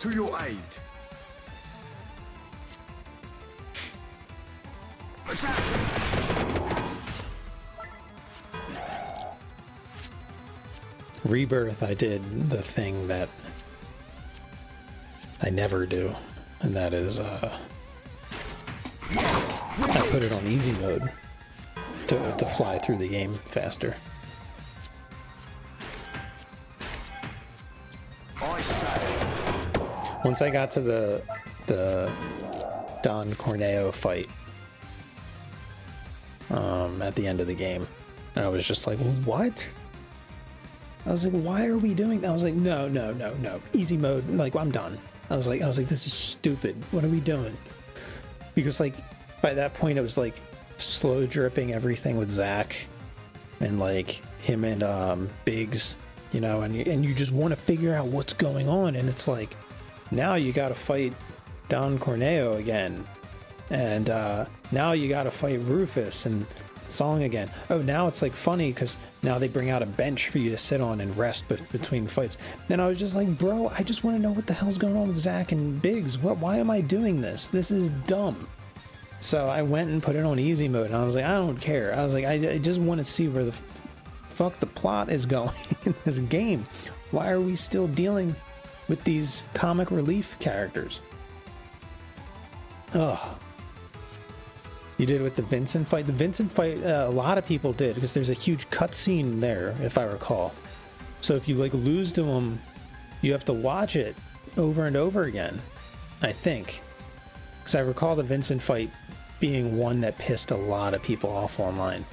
To your aid. Rebirth, I did the thing that I never do, and that is I put it on easy mode to fly through the game faster. Once I got to the Don Corneo fight at the end of the game, and I was just like, what? I was like, why are we doing that? I was like, no, easy mode. Like, I'm done. I was like, this is stupid. What are we doing? Because like by that point it was like slow dripping everything with Zach and like him and Biggs, you know, and you just want to figure out what's going on, and it's like now you got to fight Don Corneo again, and now you got to fight Rufus and Song again. Oh, now it's like funny because now they bring out a bench for you to sit on and rest between fights. Then I was just like, bro, I just want to know what the hell's going on with Zach and Biggs. Why am I doing this? This is dumb. So I went and put it on easy mode, and I was like, I don't care. I was like, I just want to see where the fuck the plot is going in this game. Why are we still dealing with these comic relief characters? Ugh. You did with the Vincent fight? The Vincent fight, a lot of people did, because there's a huge cutscene there, if I recall. So if you like lose to him, you have to watch it over and over again, I think. Because I recall the Vincent fight being one that pissed a lot of people off online.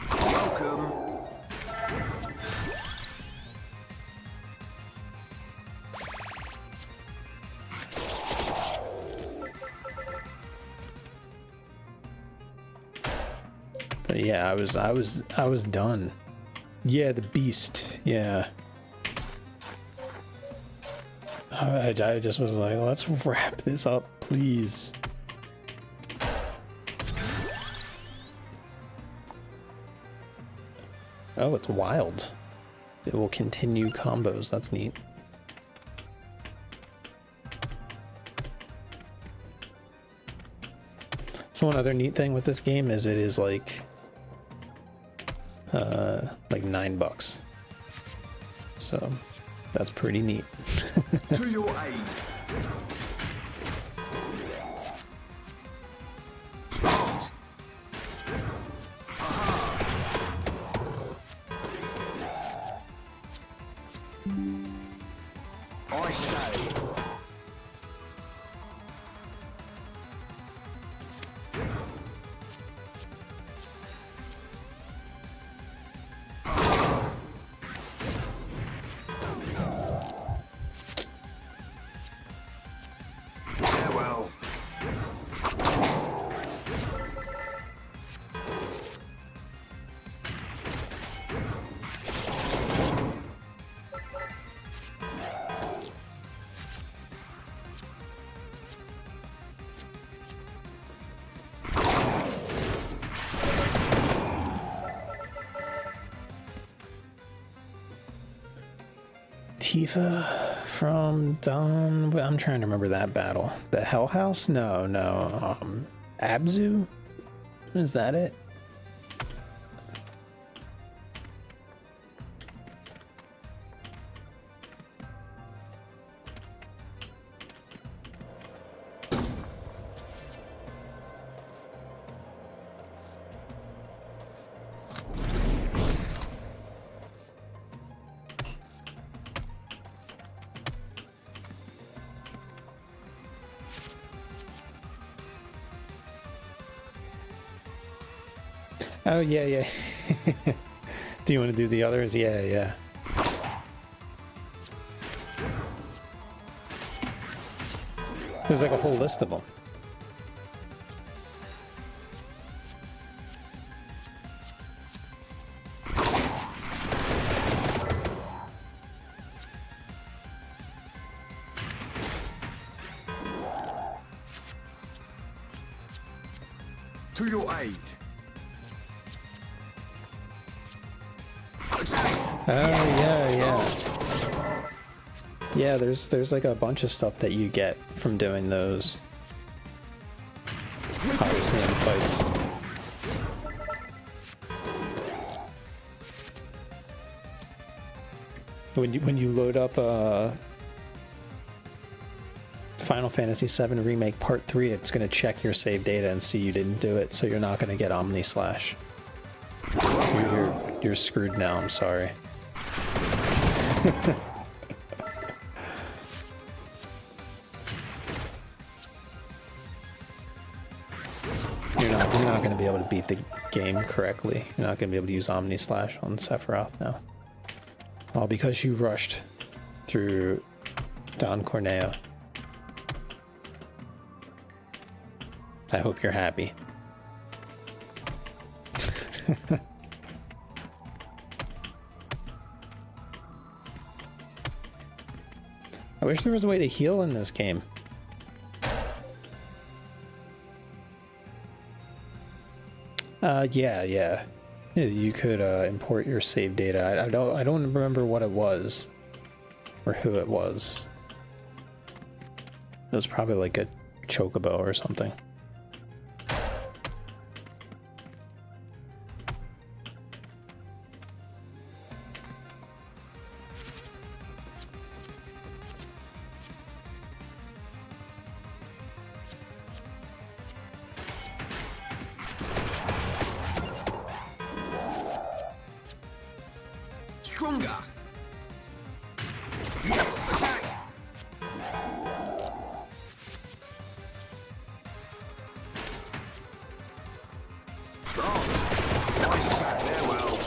Welcome. But yeah, I was done. Yeah, the beast. Yeah. I just was like, let's wrap this up, please. Oh, it's wild. It will continue combos. That's neat. So one other neat thing with this game is it is like $9. So that's pretty neat. To your aid. Start. I say. Farewell. Tifa from Dawn. I'm trying to remember that battle. The Hell House? No. Abzu? Is that it? Oh, yeah. Do you want to do the others? Yeah. There's like a whole list of them. To your aid. Oh, yeah. Yeah, there's like a bunch of stuff that you get from doing those. Coliseum fights. When you load up Final Fantasy VII Remake Part 3, it's going to check your save data and see you didn't do it, so you're not going to get Omni Slash. You're screwed now, I'm sorry. You're not going to be able to beat the game correctly. You're not going to be able to use Omni Slash on Sephiroth now. All because you rushed through Don Corneo. I hope you're happy. I wish there was a way to heal in this game. Yeah. You could import your save data. I don't remember what it was or who it was. It was probably like a chocobo or something. Stronger. Yes. Attack. Strong. Nice. Farewell.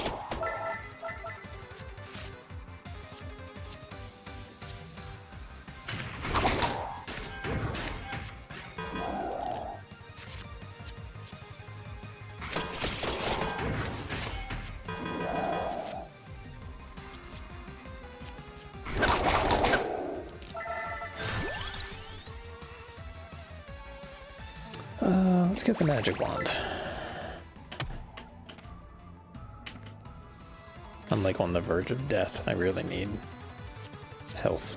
Let's get the magic wand. I'm like on the verge of death. I really need health.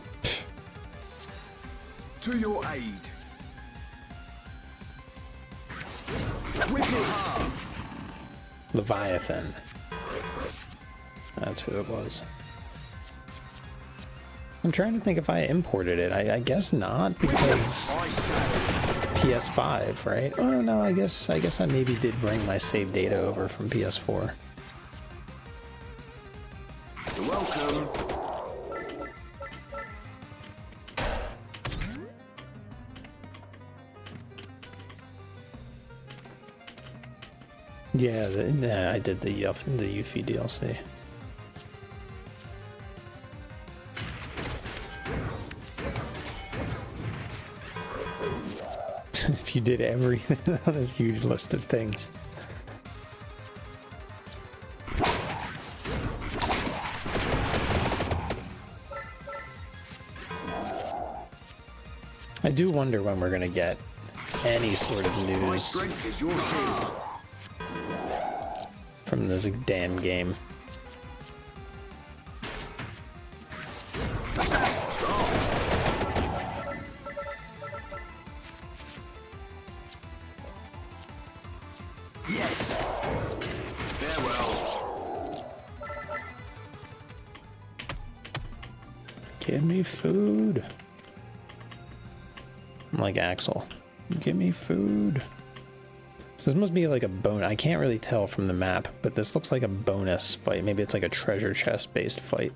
To your aid. Wicked. Leviathan. That's who it was. I'm trying to think if I imported it. I guess not, because PS5, right? Oh no, I guess I maybe did bring my save data over from PS4. You're welcome. Yeah, I did the Yuffie DLC. If you did everything on this huge list of things. I do wonder when we're gonna get any sort of My news strength is your shield. from this damn game. Yes. Farewell. Give me food. I'm like Axel. Give me food. So this must be like a bonus. I can't really tell from the map, but this looks like a bonus fight. Maybe it's like a treasure chest based fight.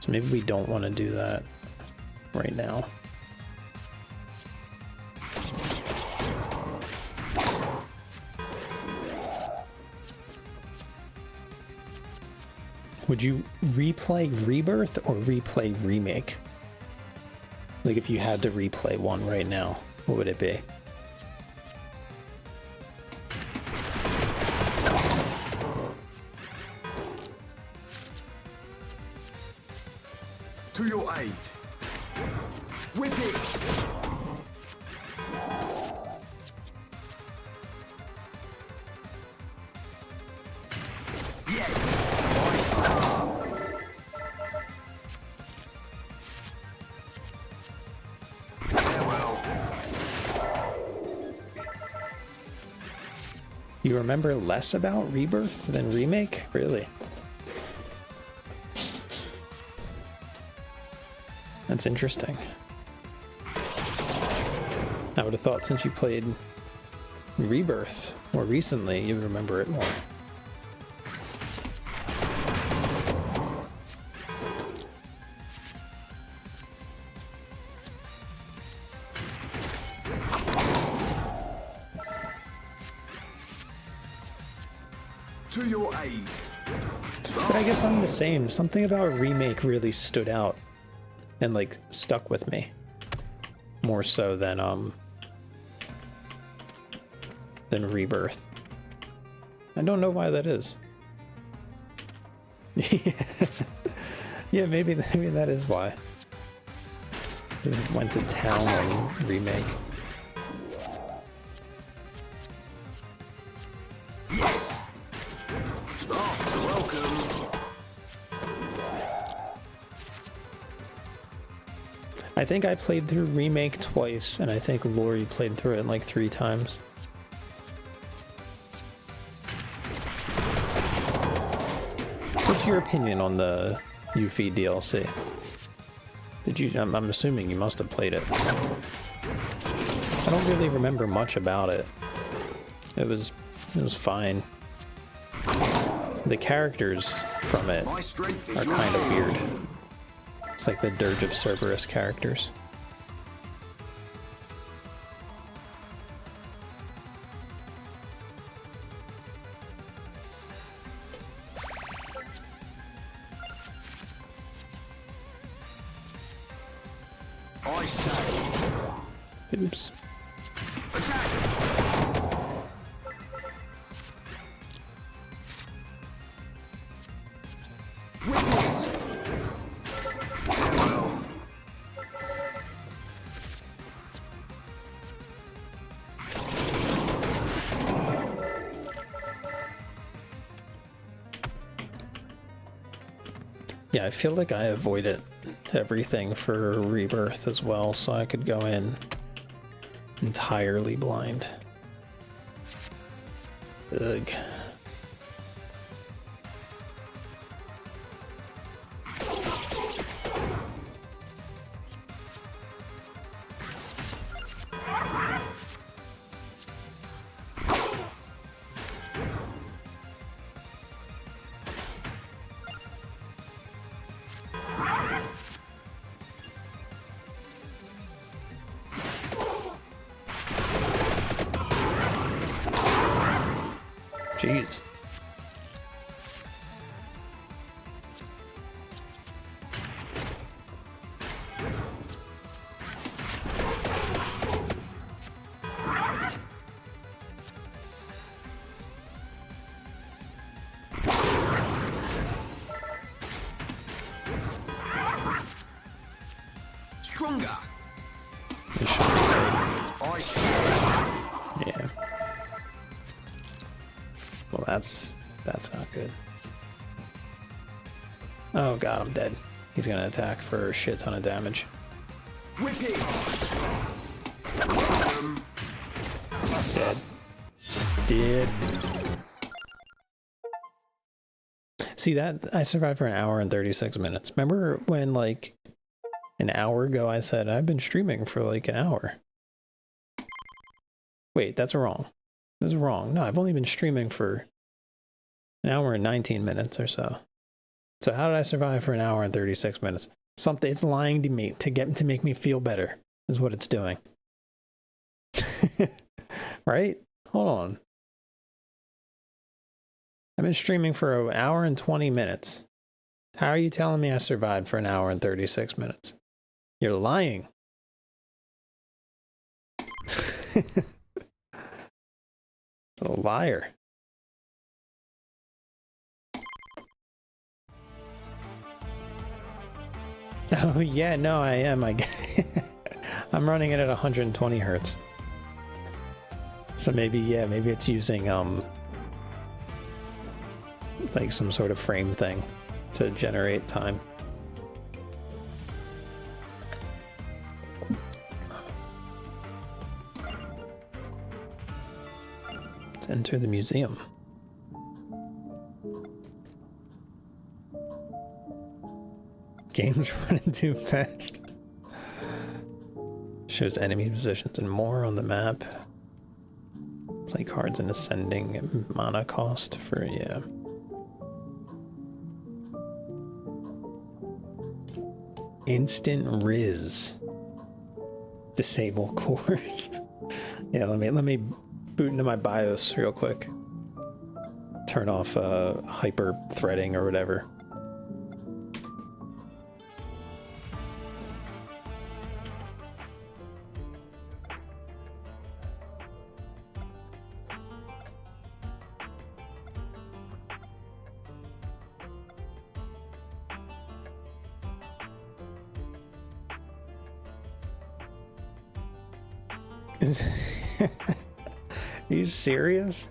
So maybe we don't want to do that right now. Would you replay Rebirth or replay Remake? Like if you had to replay one right now, what would it be? To your aid. With it. Yes. My star. Farewell. You remember less about Rebirth than Remake? Really? That's interesting. I would have thought since you played Rebirth more recently, you'd remember it more. To your aid. But I guess I'm the same. Something about Remake really stood out and like stuck with me more so than Rebirth. I don't know why that is. Yeah, maybe that is why. It went to town on Remake. Yes. Staff, welcome. I think I played through Remake twice, and I think Lori played through it like 3 times. What's your opinion on the Yuffie DLC? Did you? I'm assuming you must have played it. I don't really remember much about it. It was fine. The characters from it My strength is are your kind of shield. weird. It's like the Dirge of Cerberus characters. I say. Oops. Attack. Wicked. Farewell. Yeah, I feel like I avoided everything for Rebirth as well, so I could go in entirely blind. Ugh. Jeez. Stronger. This should be good. I say. Yeah. Well, that's not good. Oh god, I'm dead. He's gonna attack for a shit ton of damage. Wicked. Dead. Dead. See that? I survived for an hour and 36 minutes. Remember when like an hour ago I said I've been streaming for like an hour? Wait, that's wrong. That's wrong. No, I've only been streaming for an hour and 19 minutes or so. So how did I survive for an hour and 36 minutes? Something, it's lying to me to make me feel better is what it's doing. Right? Hold on. I've been streaming for an hour and 20 minutes. How are you telling me I survived for an hour and 36 minutes? You're lying. A liar. Oh yeah, no, I am. I'm running it at 120 hertz. So maybe, yeah, maybe it's using like some sort of frame thing to generate time. It's enter the museum. Game's running too fast. Shows enemy positions and more on the map. Play cards in ascending mana cost for, yeah. Instant Riz. Disable cores. Yeah, let me boot into my BIOS real quick. Turn off hyper threading or whatever. Are you serious?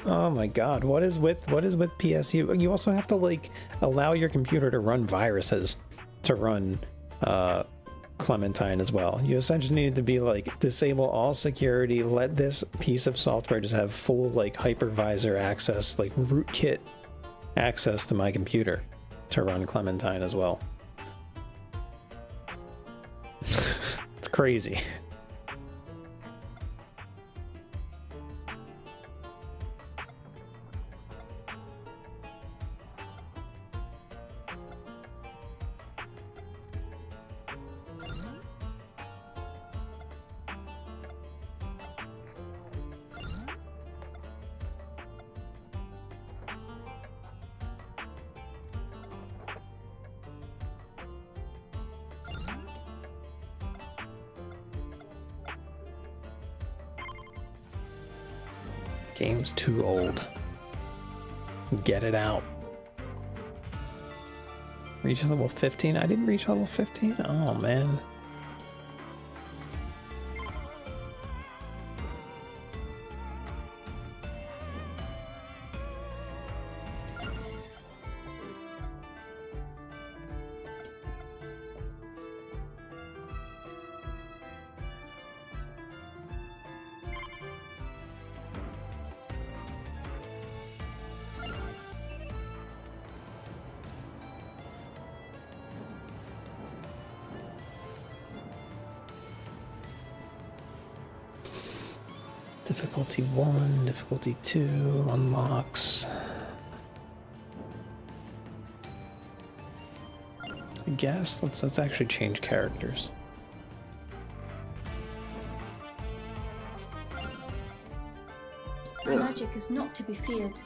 Oh my god, what is with PSU? You also have to like allow your computer to run viruses to run Clementine as well. You essentially need to be like disable all security, let this piece of software just have full like hypervisor access, like rootkit access to my computer to run Clementine as well. It's crazy. Game's too old. Get it out. Reach level 15? I didn't reach level 15? Oh, man. Difficulty 1, difficulty 2, unlocks. I guess let's actually change characters. Magic is not to be feared.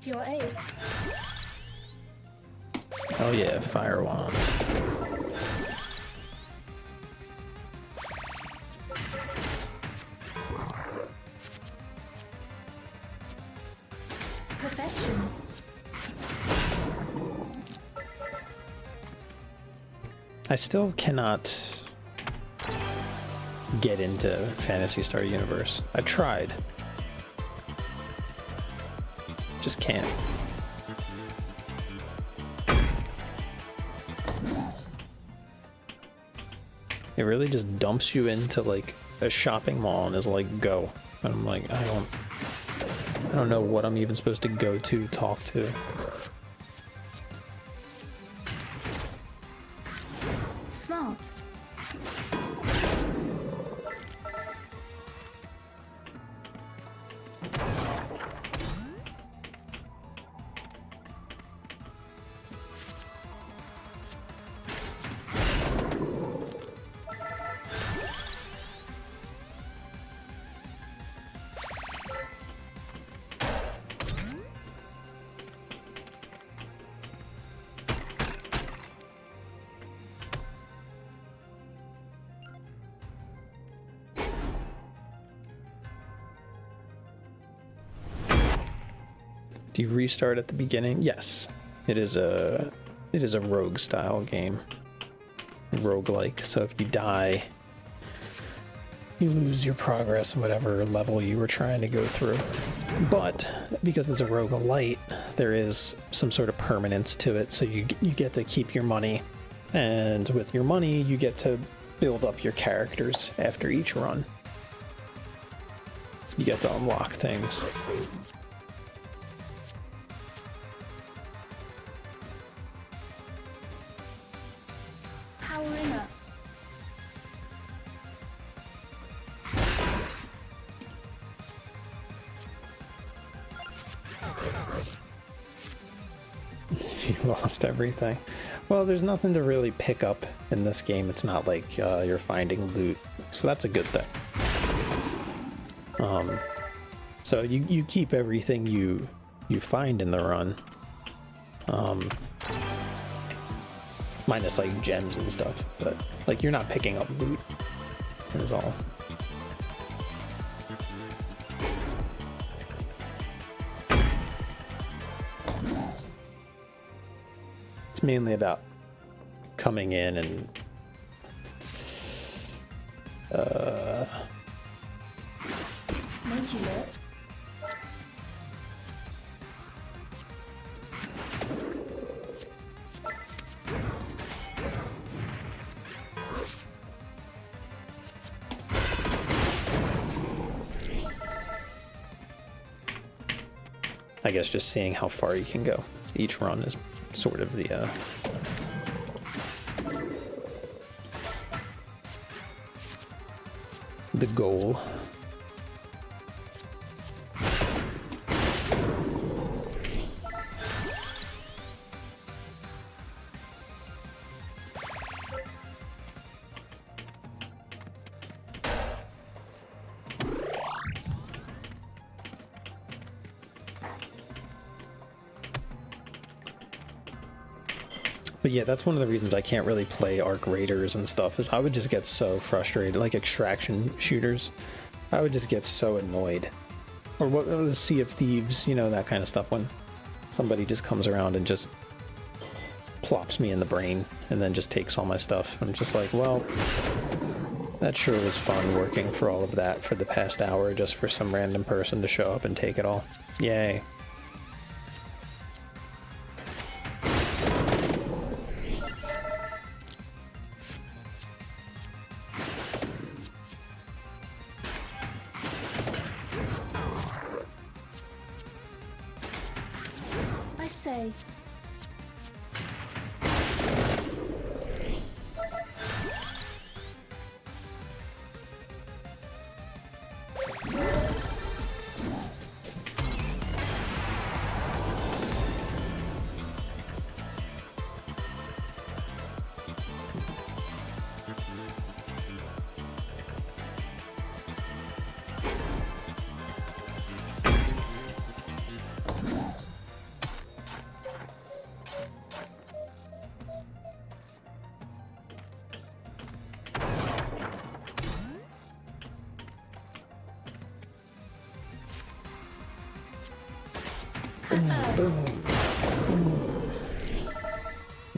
Your aid. Oh yeah, fire wand. Perfection. I still cannot get into Phantasy Star Universe. I tried. Just can't. It really just dumps you into like a shopping mall and is like, go. And I'm like, I don't know what I'm even supposed to go to talk to. Smart. Do you restart at the beginning? Yes. It is a rogue style game. Roguelike. So if you die, you lose your progress in whatever level you were trying to go through. But because it's a roguelite, there is some sort of permanence to it, so you get to keep your money, and with your money you get to build up your characters after each run. You get to unlock things. Powering up. You lost everything. Well, there's nothing to really pick up in this game. It's not like you're finding loot, so that's a good thing. So you keep everything you find in the run, minus like gems and stuff, but like you're not picking up loot is all. It's mainly about coming in and Made you look. I guess just seeing how far you can go. Each run is sort of the goal. But yeah, that's one of the reasons I can't really play Arc Raiders and stuff, is I would just get so frustrated. Like extraction shooters, I would just get so annoyed. Or what, the Sea of Thieves, you know, that kind of stuff, when somebody just comes around and just plops me in the brain and then just takes all my stuff. I'm just like, well, that sure was fun working for all of that for the past hour just for some random person to show up and take it all. Yay. I say.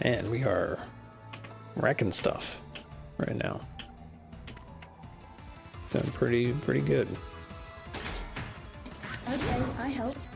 Man, we are wrecking stuff right now. Doing pretty good. Okay, I helped.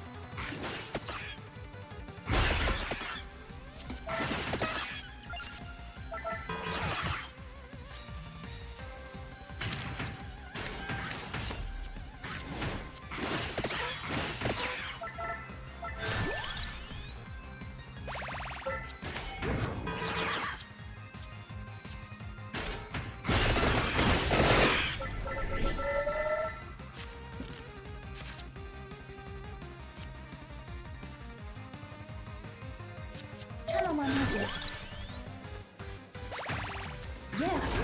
Channel my magic. Yes.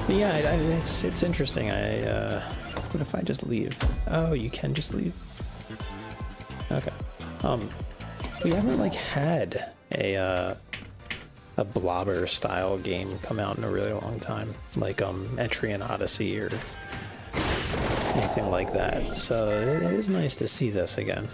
But yeah, it's interesting. What if I just leave? Oh, you can just leave. Okay. We haven't like had a Blobber style game come out in a really long time, like Etrian Odyssey or anything like that. So it is nice to see this again.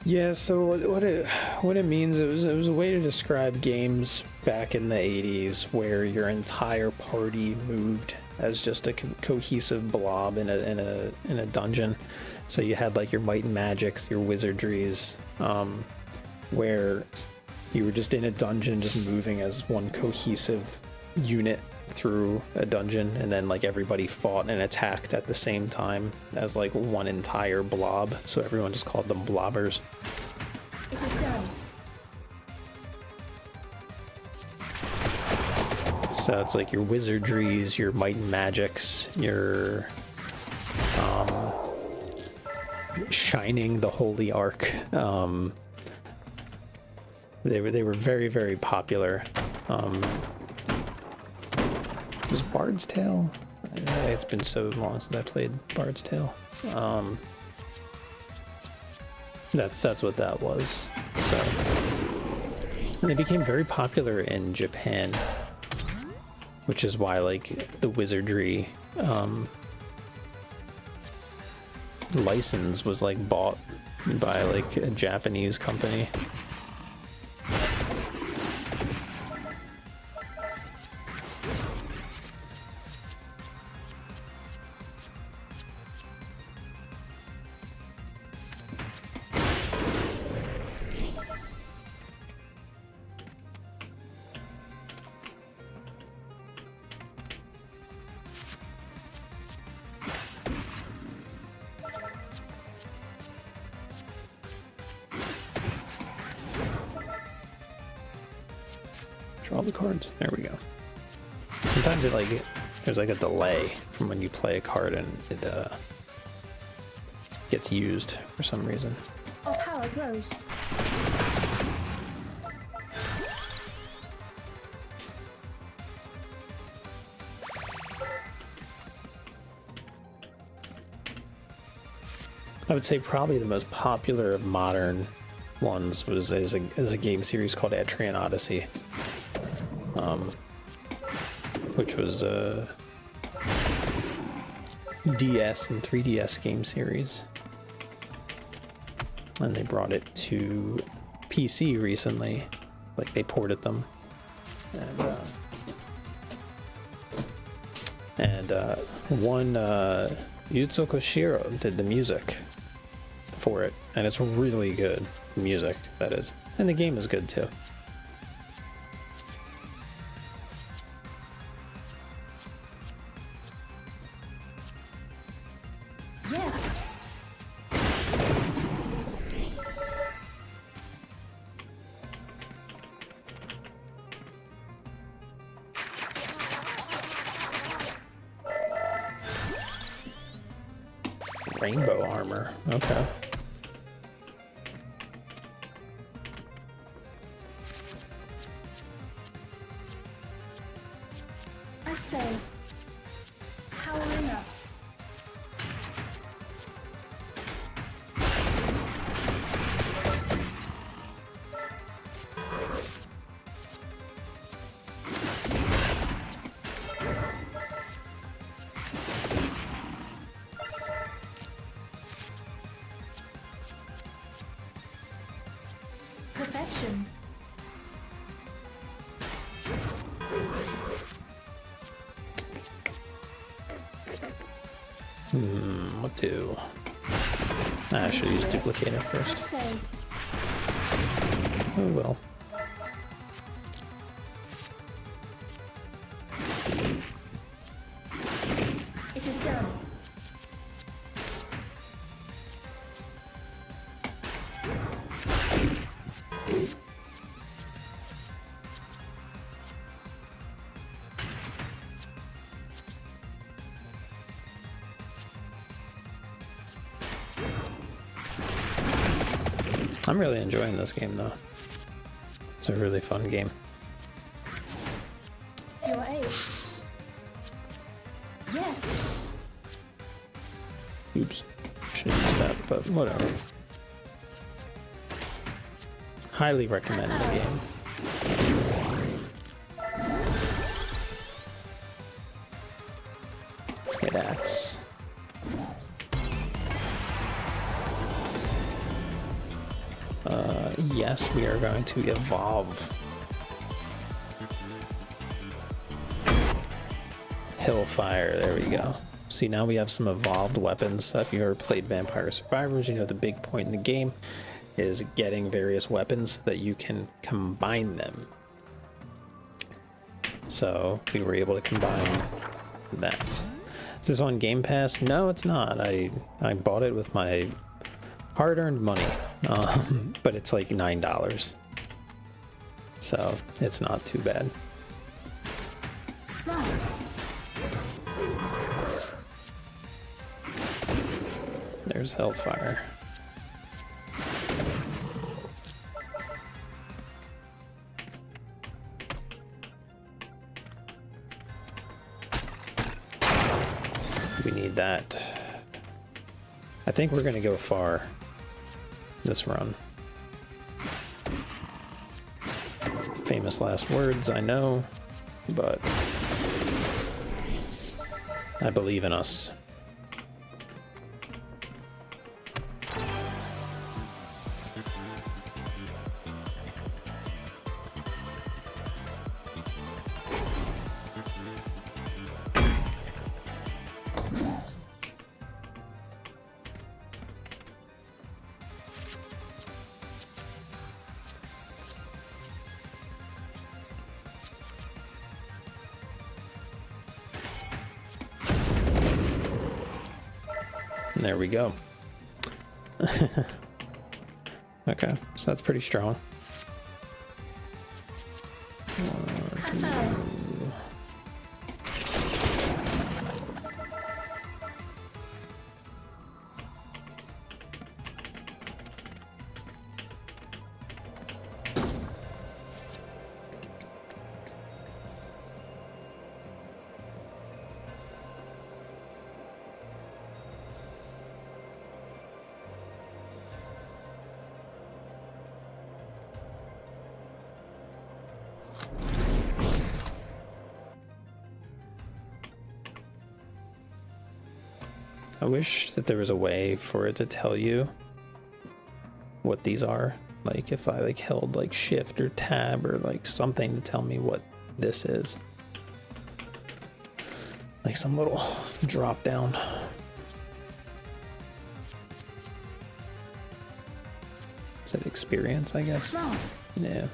Yeah, so what it means, it was a way to describe games back in the 80s where your entire party moved as just a cohesive blob in a dungeon. So you had like your might and magics, your wizardries, where you were just in a dungeon just moving as one cohesive unit through a dungeon, and then like everybody fought and attacked at the same time as like one entire blob, so everyone just called them blobbers. It is done. So it's like your wizardries, your might and magics, your Shining the Holy Ark. They were very, very popular. Was Bard's Tale? It's been so long since I played Bard's Tale. That's what that was. So, and they became very popular in Japan, which is why like the Wizardry license was like bought by like a Japanese company. Draw the cards. There we go. Sometimes there's like a delay from when you play a card and it gets used for some reason. Our power grows. I would say probably the most popular of modern ones is a game series called Etrian Odyssey, which was a DS and 3DS game series, and they brought it to PC recently. Like they ported them, and one Yuzo Koshiro did the music for it, and it's really good music, that is, and the game is good too. Yes. Rainbow armor, okay. I say, powering up. Perfection. What do? I should use duplicator I first. say, Oh well. it is done. I'm really enjoying this game though. It's a really fun game. Your aid. Yes. Oops. Should have used that, but whatever. Highly recommend the game. Let's get axe. yes, we are going to evolve. Hillfire, there we go. See, now we have some evolved weapons. If you ever played Vampire Survivors, you know the big point in the game is getting various weapons that you can combine them. So we were able to combine that. Is this on Game Pass? No, it's not. I bought it with my hard-earned money, but it's like $9. So it's not too bad. Smart. There's Hellfire. We need that. I think we're gonna go far this run. Famous last words, I know, but I believe in us. There we go. Okay, so that's pretty strong. I wish that there was a way for it to tell you what these are. Like if I like held like shift or tab or like something to tell me what this is. Like some little drop down. Is it experience, I guess? Smart. Yeah.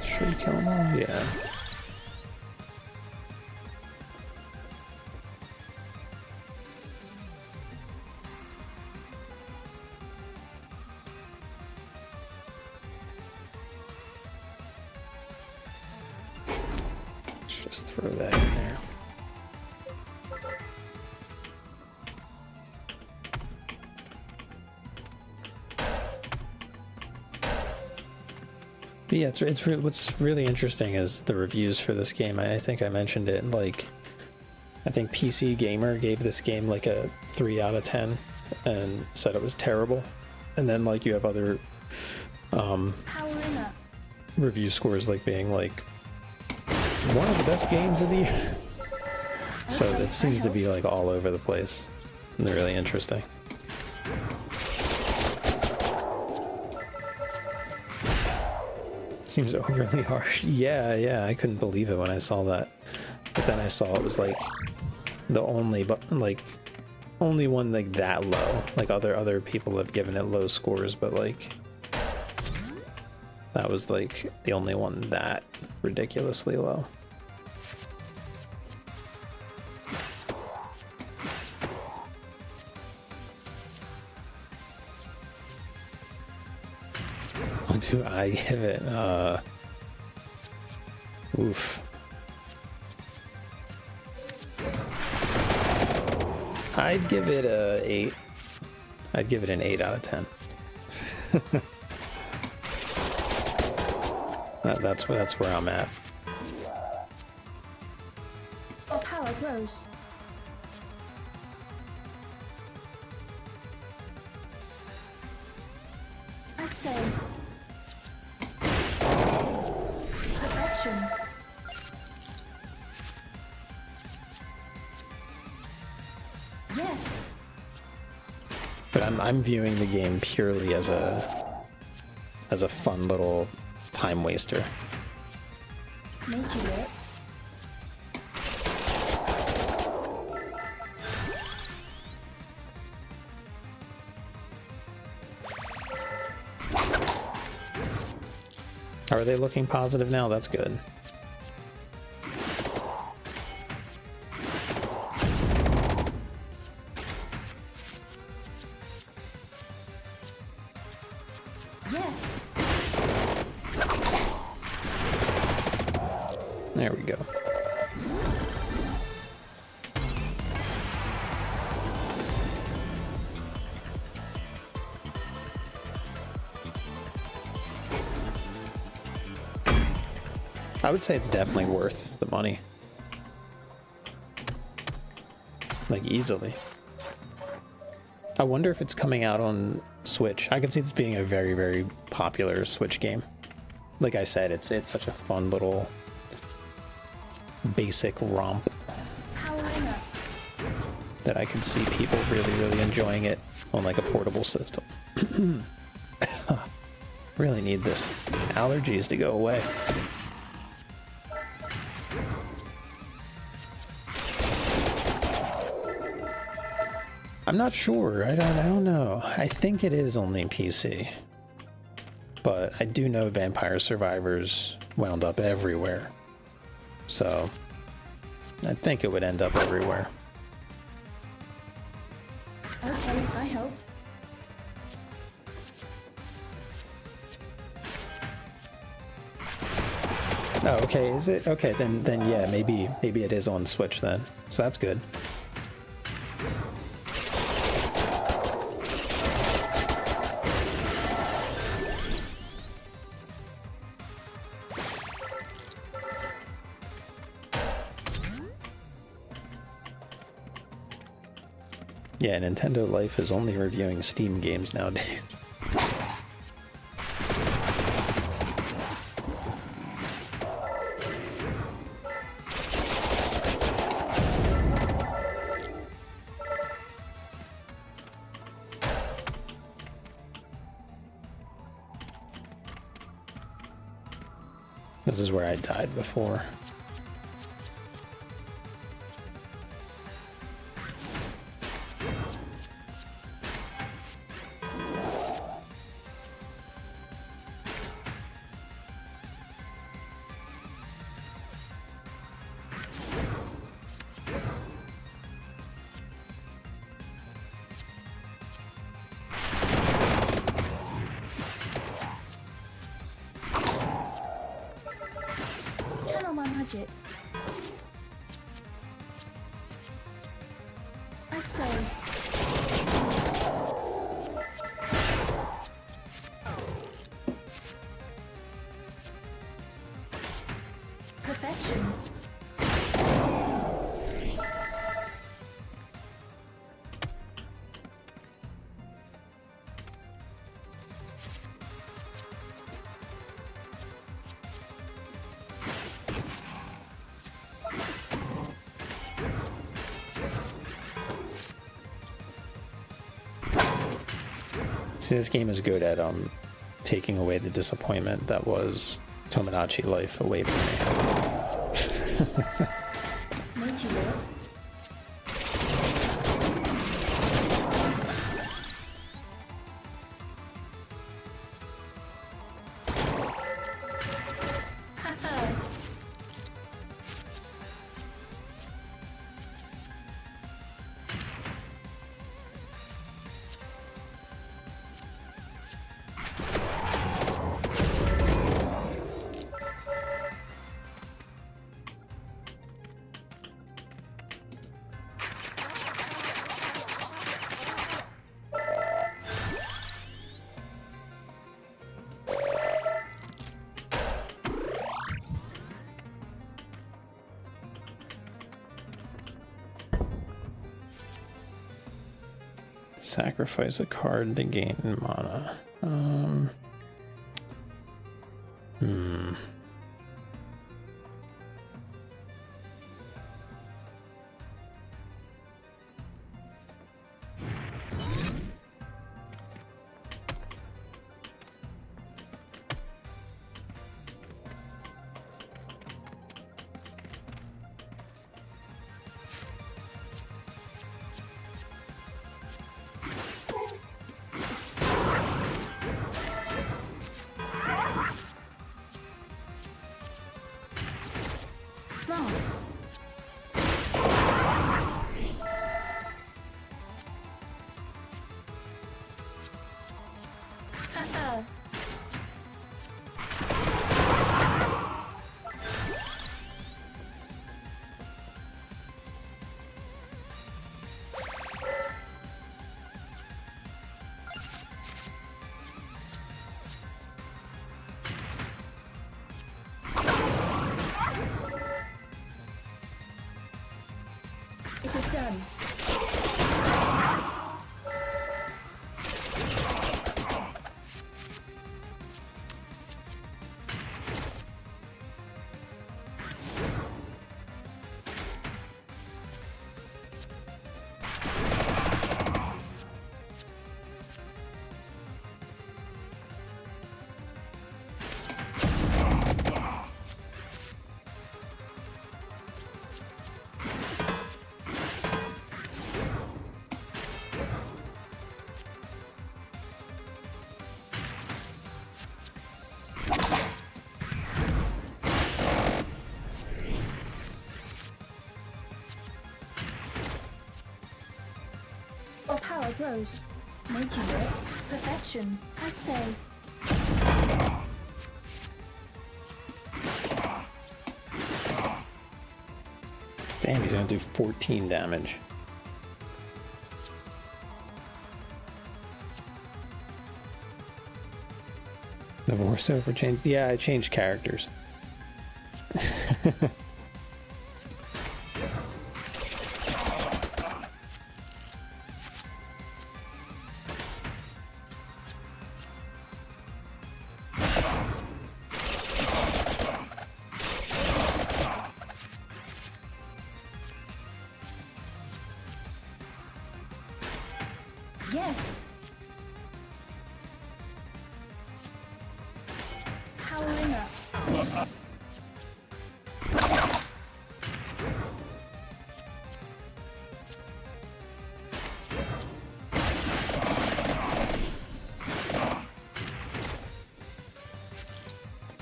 Should we kill them all? Yeah. Let's just throw that in there. But yeah, what's really interesting is the reviews for this game. I think I mentioned it. Like, I think PC Gamer gave this game like a 3 out of 10 and said it was terrible. And then like you have other Powering up. review scores like being like one of the best games of the year. So Okay, it seems that to be helps. like all over the place. And they're really interesting. Seems overly harsh. Yeah, I couldn't believe it when I saw that. But then I saw it was like the only one like that low. Like other people have given it low scores, but like that was like the only one that ridiculously low. What do I give it? Oof. I'd give it a 8. I'd give it an 8 out of 10. That's where I'm at. Our power grows. I say, Yes. But I'm viewing the game purely as a fun little time waster. Made you do it. Are they looking positive now? That's good. Yes. There we go. I would say it's definitely worth the money. Like, easily. I wonder if it's coming out on Switch. I can see this being a very, very popular Switch game. Like I said, it's such a fun little basic romp Powering up. that I can see people really, really enjoying it on like a portable system. Really need this allergies to go away. I'm not sure. I don't know. I think it is only PC. But I do know Vampire Survivors wound up everywhere. So I think it would end up everywhere. Okay, I helped. Oh, okay. Is it? Okay, then yeah, maybe it is on Switch then. So that's good. Yeah, Nintendo Life is only reviewing Steam games nowadays. This is where I died before. Channel my magic. I say. Perfection. See, this game is good at taking away the disappointment that was Tomodachi Life away from me. Made you do it. Haha. Sacrifice a card to gain mana. Smart. Haha. It is done. Your power grows. Made you work. Perfection. I say. Damn, he's gonna do 14 damage. The voiceover changed. Yeah, I changed characters. Yes. Powering up.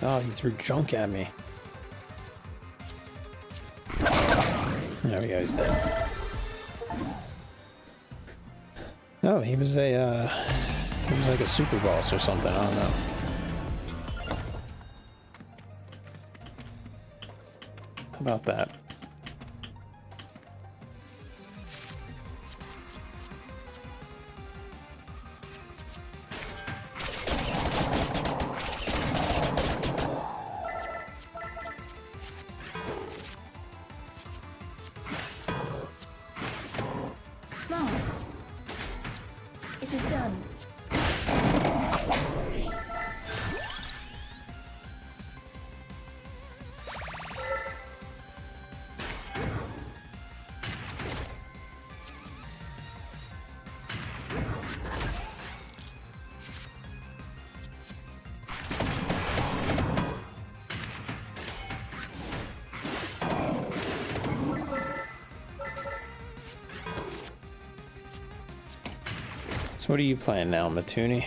Oh, he threw junk at me. There we go, he's dead. Oh, he was like a super boss or something, I don't know. How about that? Smart. It is done. So what are you playing now, Matuni?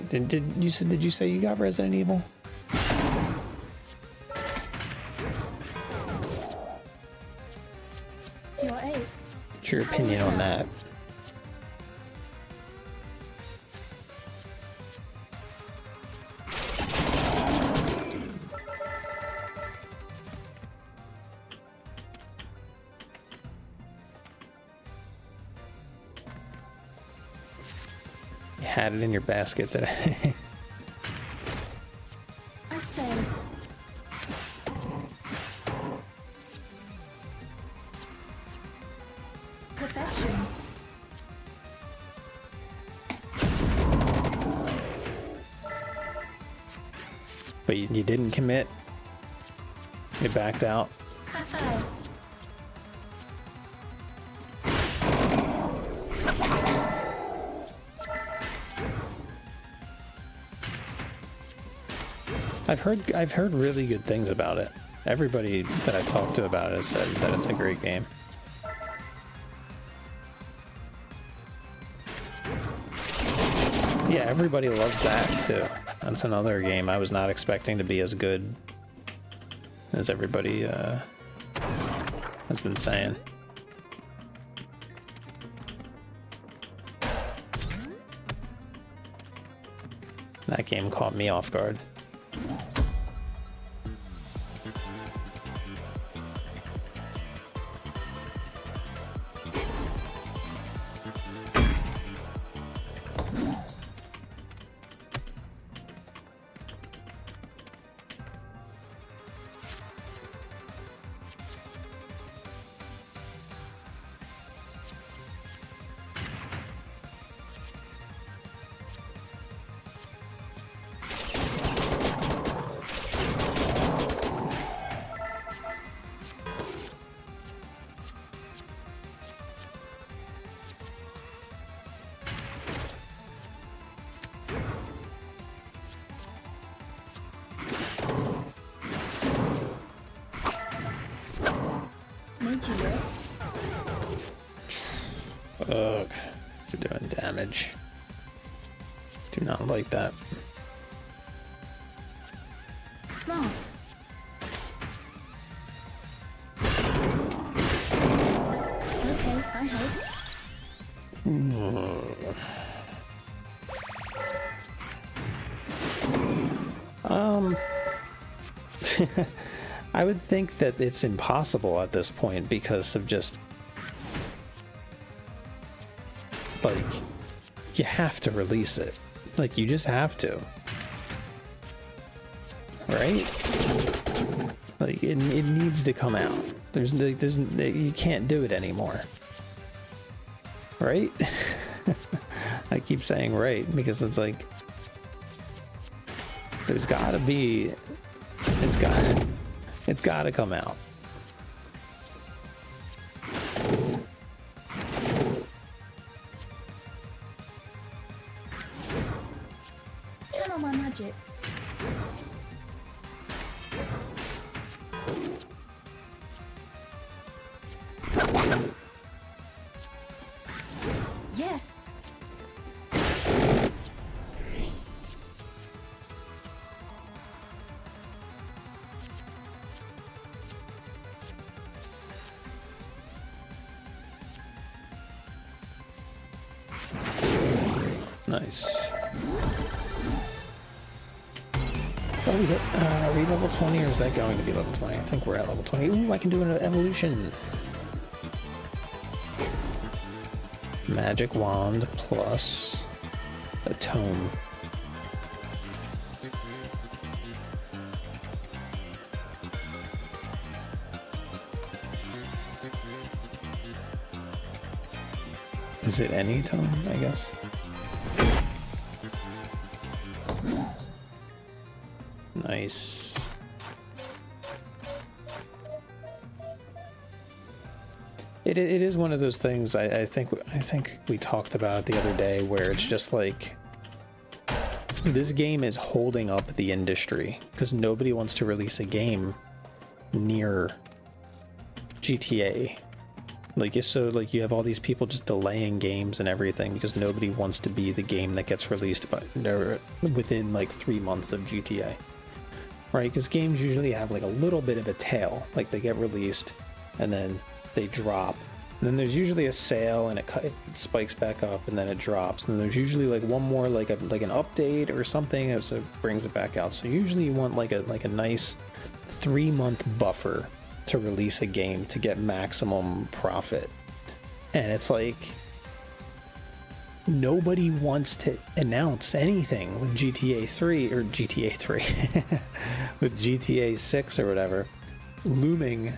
Did you say you got Resident Evil? To your aid. What's your opinion on that? You had it in your basket today. I say. Perfection. But you didn't commit. You backed out. Haha. I've heard really good things about it. Everybody that I've talked to about it has said that it's a great game. Yeah, everybody loves that too. That's another game I was not expecting to be as good as everybody has been saying. That game caught me off guard. Ugh, you're doing damage. Do not like that. Smart. Okay, I help. I would think that it's impossible at this point because of just, like, you have to release it. Like, you just have to. Right? Like, it needs to come out. You can't do it anymore. Right? I keep saying right because it's like, there's gotta be, it's gotta come out. Channel my magic. Yes. Nice. Oh, we hit, are we level 20 or is that going to be level 20? I think we're at level 20. Ooh, I can do an evolution. Magic wand plus a tome. Is it any tome, I guess? Nice. It is one of those things I think we talked about it the other day where it's just like this game is holding up the industry because nobody wants to release a game near GTA. Like, so like you have all these people just delaying games and everything because nobody wants to be the game that gets released within like 3 months of GTA. Right? Because games usually have like a little bit of a tail. Like they get released and then they drop. And then there's usually a sale and it spikes back up and then it drops. And there's usually like one more like an update or something so it brings it back out. So usually you want like a nice 3-month buffer to release a game to get maximum profit. And it's like nobody wants to announce anything with GTA 3 or GTA 3 with GTA 6 or whatever looming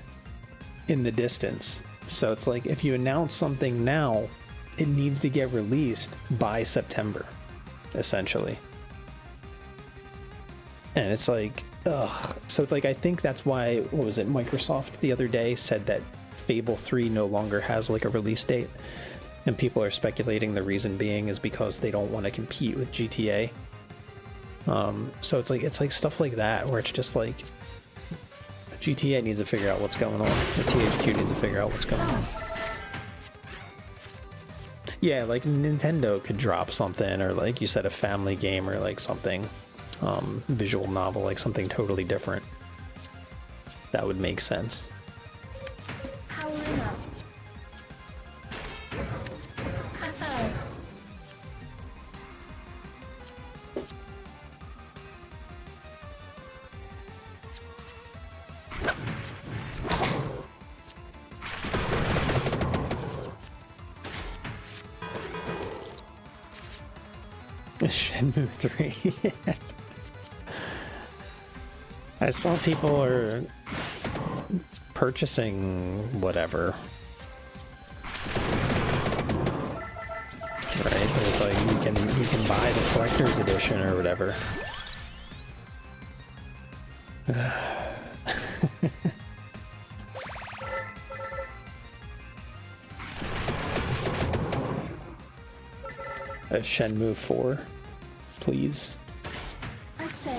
in the distance. So it's like if you announce something now, it needs to get released by September, essentially. And it's like, ugh. So like I think that's why, what was it, Microsoft the other day said that Fable 3 no longer has like a release date. And people are speculating the reason being is because they don't want to compete with GTA. So it's like stuff like that where it's just like GTA needs to figure out what's going on. The THQ needs to figure out what's going on. Yeah, like Nintendo could drop something, or like you said, a family game, or like something visual novel, like something totally different. that would make sense. Powering up. Haha. Shenmue 3. Yeah. I saw people are purchasing whatever. Right? There's like you can buy the collector's edition or whatever. A Shenmue 4, please. I say.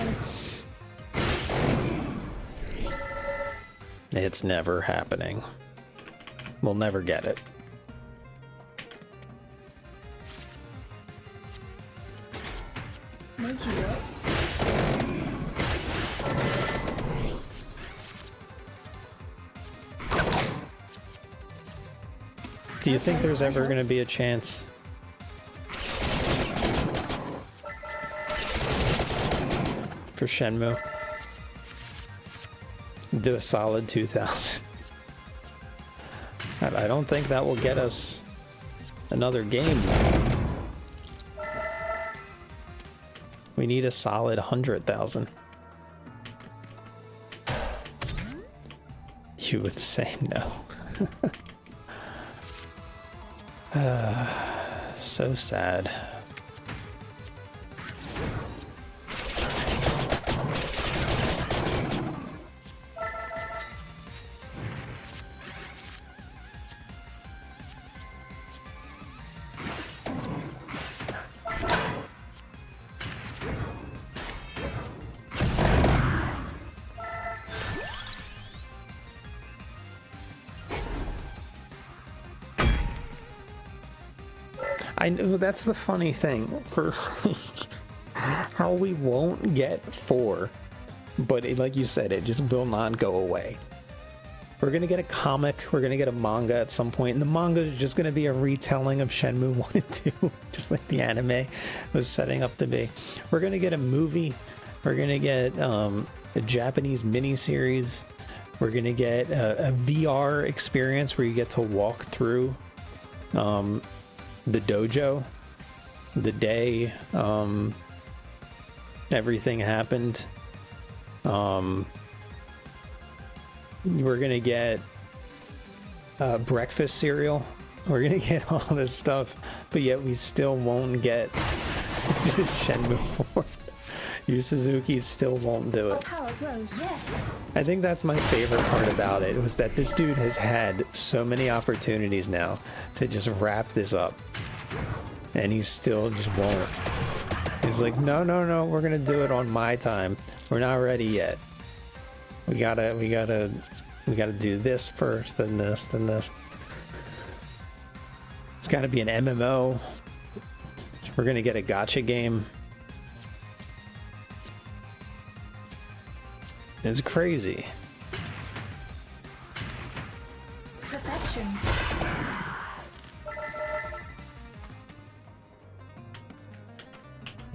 It's never happening. We'll never get it. Made you up. Do you think there's ever going to be a chance for Shenmue? Do a solid 2000. I don't think that will get us another game. We need a solid 100,000. You would say no. So sad. I know that's the funny thing for how we won't get 4, but like you said, it just will not go away. We're gonna get a comic, we're gonna get a manga at some point, and the manga is just gonna be a retelling of Shenmue 1 and 2, just like the anime was setting up to be. We're gonna get a movie, we're gonna get a Japanese miniseries, we're gonna get a VR experience where you get to walk through the dojo the day everything happened. We're gonna get breakfast cereal, we're gonna get all this stuff, but yet we still won't get Shenmue 4. Yu Suzuki still won't do it. Power grows. Yes. I think that's my favorite part about it, was that this dude has had so many opportunities now to just wrap this up, and he still just won't. He's like, no, we're gonna do it on my time. We're not ready yet. We gotta do this first, then this, then this. It's gotta be an MMO. We're gonna get a gacha game. It's crazy. Perfection.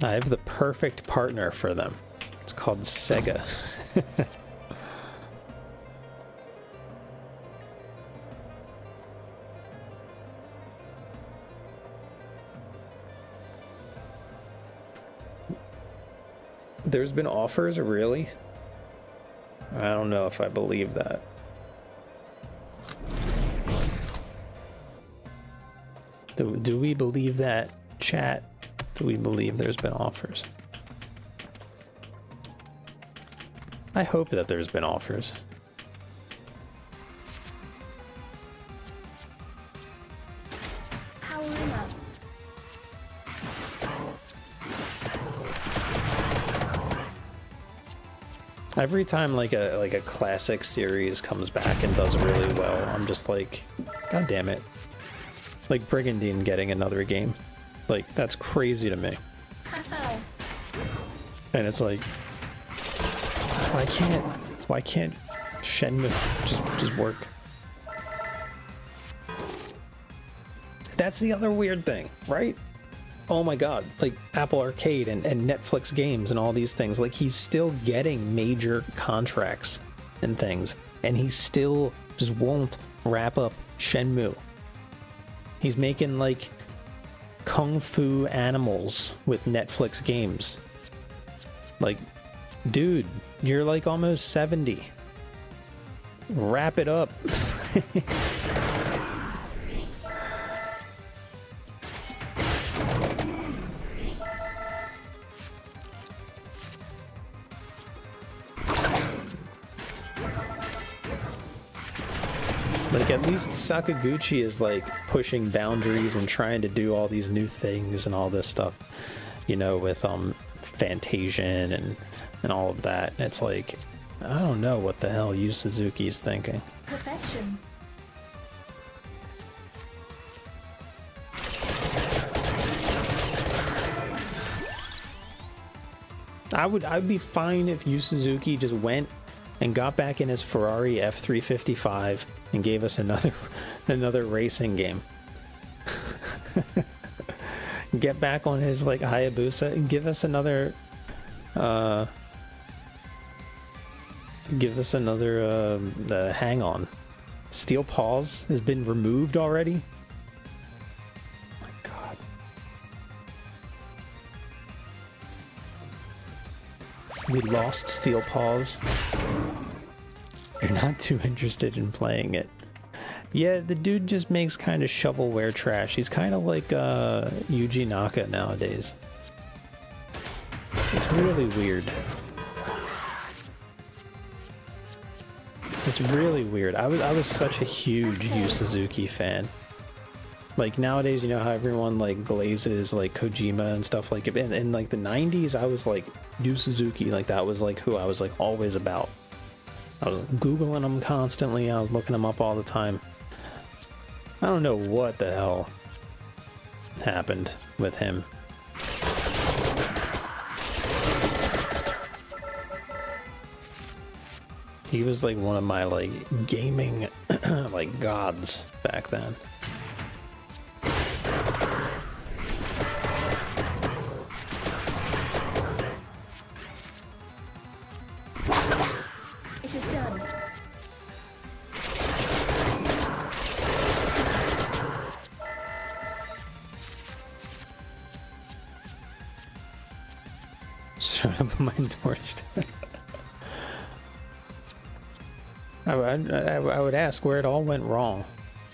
I have the perfect partner for them. It's called Sega. There's been offers, really? I don't know if I believe that. Do we believe that, chat? Do we believe there's been offers? I hope that there's been offers. Powering up. Every time like a classic series comes back and does really well, I'm just like, God damn it. Like Brigandine getting another game. Like, that's crazy to me. And it's like, why can't Shenmue, just work. That's the other weird thing, right? Oh my god, like Apple Arcade and Netflix games and all these things, like he's still getting major contracts and things, and he still just won't wrap up Shenmue. He's making like Kung Fu Animals with Netflix games. Like, dude, you're like almost 70. Wrap it up. Like, at least Sakaguchi is like pushing boundaries and trying to do all these new things and all this stuff, you know, with Fantasian and all of that. It's like, I don't know what the hell Yu Suzuki's thinking. Perfection. I'd be fine if Yu Suzuki just went and got back in his Ferrari F355 and gave us another racing game. Get back on his like Hayabusa and give us another hang on. Steel Paws has been removed already. Oh my god. We lost Steel Paws. You're not too interested in playing it. Yeah, the dude just makes kind of shovelware trash. He's kind of like Yuji Naka nowadays. It's really weird. It's really weird. I was such a huge Yu Suzuki fan. Like nowadays, you know how everyone like glazes like Kojima and stuff like it. In like the 90s, I was like Yu Suzuki. Like that was like who I was like always about. I was Googling him constantly. I was looking him up all the time. I don't know what the hell happened with him. He was like one of my like gaming like gods back then. It is done. Shut up on my doorstep. I would ask where it all went wrong.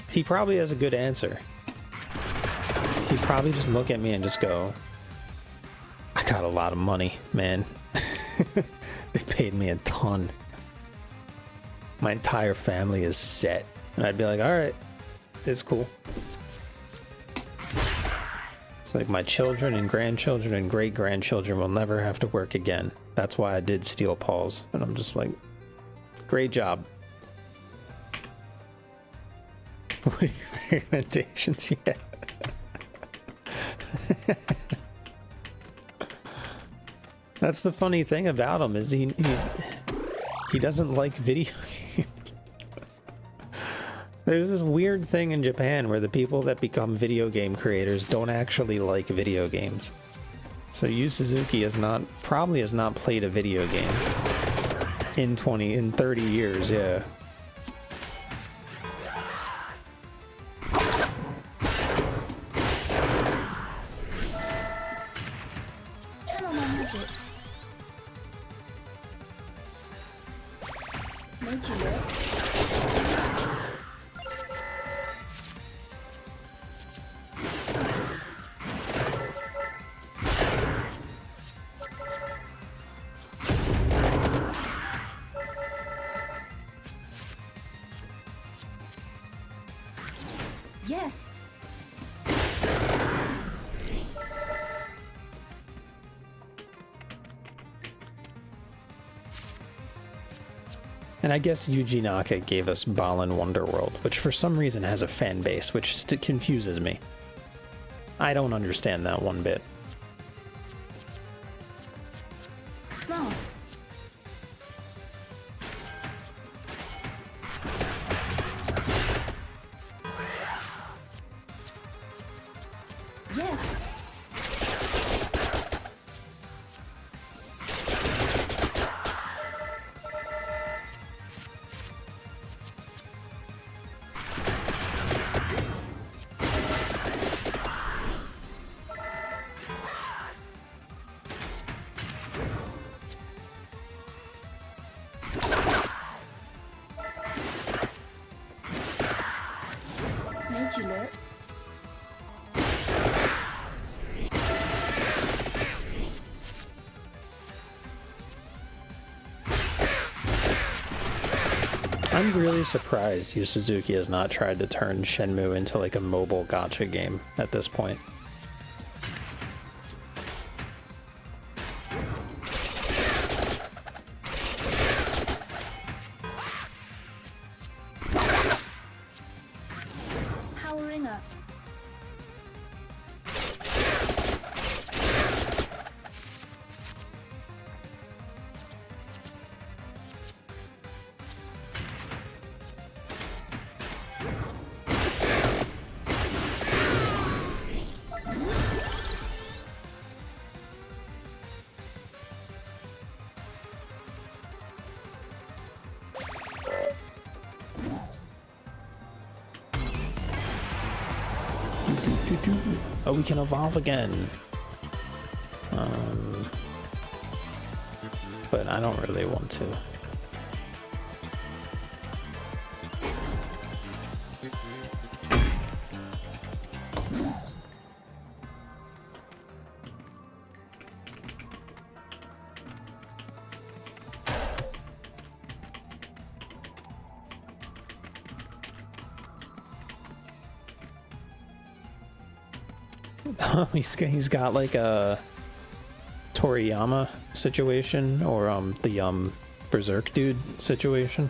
He probably has a good answer. He'd probably just look at me and just go, I got a lot of money, man. They paid me a ton. My entire family is set. And I'd be like, alright, it's cool. It's like my children and grandchildren and great-grandchildren will never have to work again. That's why I did Steel Paws. And I'm just like, great job. What are your recommendations yet? That's the funny thing about him is he doesn't like video games. There's this weird thing in Japan where the people that become video game creators don't actually like video games. So Yu Suzuki probably has not played a video game in 30 years, yeah. Channel my magic. Made you work. Yes. And I guess Yuji Naka gave us Balan Wonderworld, which for some reason has a fan base, which confuses me. I don't understand that one bit. Smart. Mage alert. I'm really surprised Yu Suzuki has not tried to turn Shenmue into like a mobile gacha game at this point. Powering up. Oh, we can evolve again. But I don't really want to. He's got like a Toriyama situation, or the Berserk dude situation.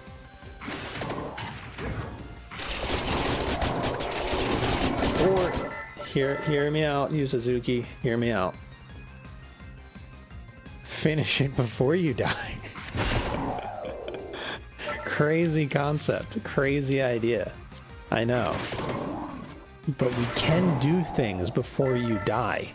Or hear me out, Yu Suzuki, hear me out. Finish it before you die. Crazy concept, crazy idea. I know. But we can do things before you die.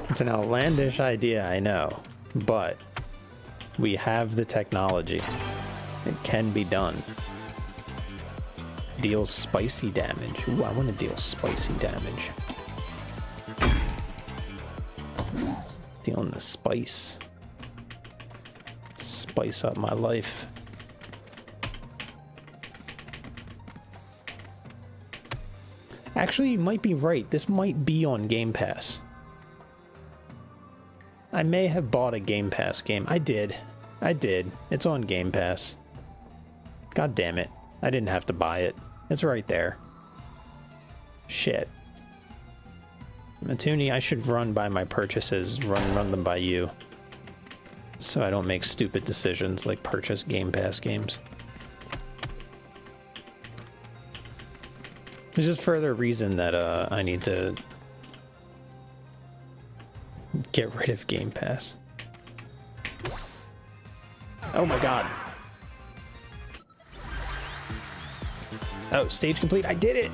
It's an outlandish idea, I know, but we have the technology. It can be done. Deals spicy damage. Ooh, I want to deal spicy damage. Dealing the spice. Spice up my life. Actually, you might be right. This might be on Game Pass. I may have bought a Game Pass game. I did. It's on Game Pass. God damn it. I didn't have to buy it. It's right there. Shit. Matuni, I should run by my purchases, run them by you. So I don't make stupid decisions like purchase Game Pass games. There's just further reason that I need to get rid of Game Pass. Oh my god. Oh, stage complete. I did it!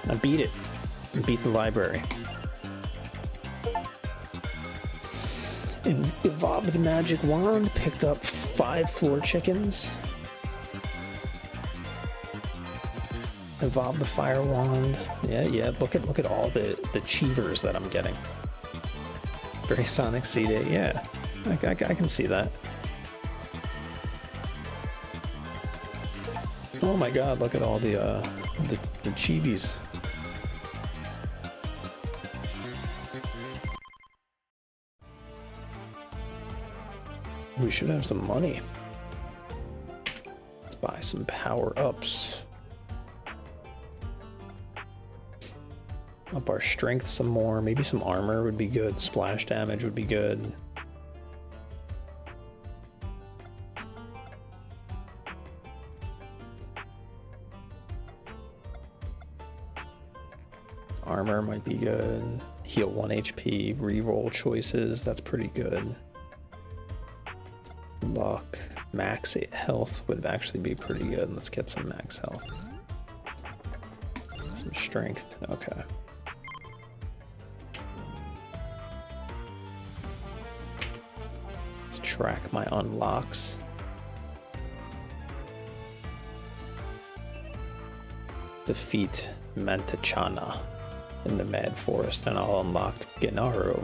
I beat it. I beat the library. And evolved the magic wand, picked up 5 floor chickens. Evolved the fire wand. Yeah, look at all the achievers that I'm getting. Very Sonic CD, yeah. I can see that. Oh my god, look at all the chibis. We should have some money. Let's buy some power-ups. Up our strength some more. Maybe some armor would be good. Splash damage would be good. Armor might be good. Heal 1 HP. Reroll choices. That's pretty good. Luck. Max health would actually be pretty good. Let's get some max health. Some strength. Okay. Let's Let's track my unlocks. Defeat Mantachana in the Mad Forest, and I'll unlock Gennaro.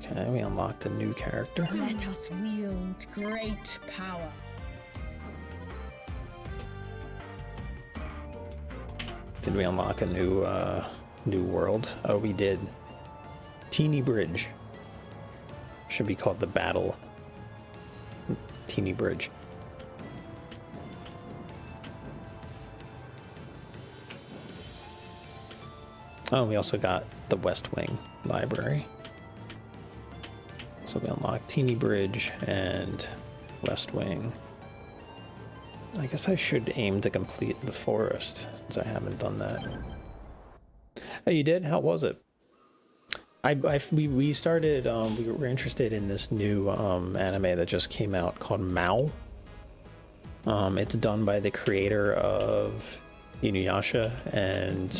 Okay, we unlocked a new character. Let us wield great power. Did we unlock a new world? Oh, we did. Teeny Bridge. Should be called the Battle. Teeny Bridge. Oh, we also got the West Wing Library. So we unlocked Teeny Bridge and West Wing. I guess I should aim to complete the forest, since I haven't done that. Oh, you did? How was it? We started, we were interested in this new anime that just came out called Mao. It's done by the creator of Inuyasha and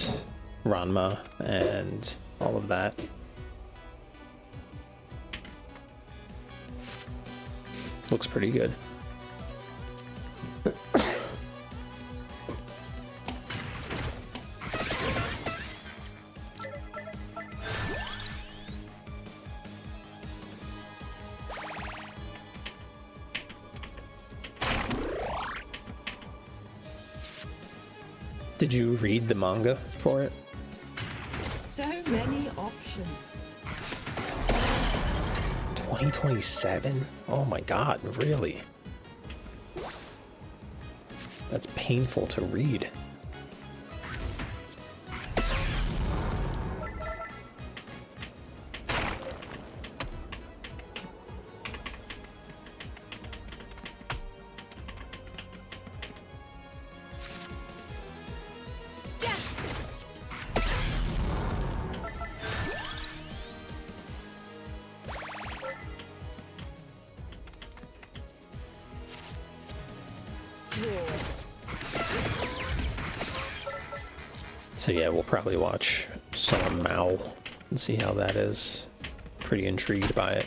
Ranma and all of that. Looks pretty good. Did you read the manga for it? So many options. 2027? Oh my god, really? That's painful to read. So yeah, we'll probably watch some of Mao and see how that is. Pretty intrigued by it.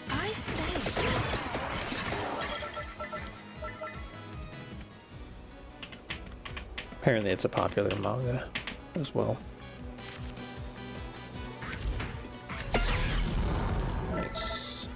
I say. Apparently it's a popular manga as well. Nice.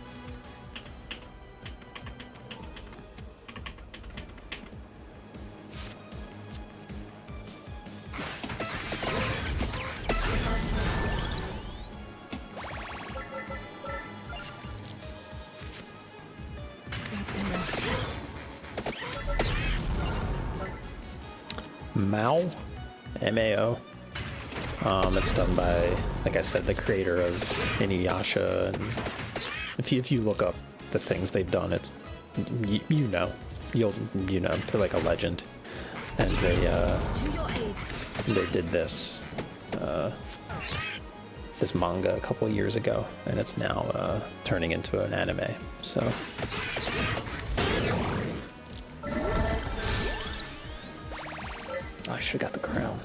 Mao, M-A-O. It's done by, like I said, the creator of Inuyasha, and if you look up the things they've done, it's you know they're like a legend, and they did this this manga a couple years ago, and it's now turning into an anime. So. I should have got the crown.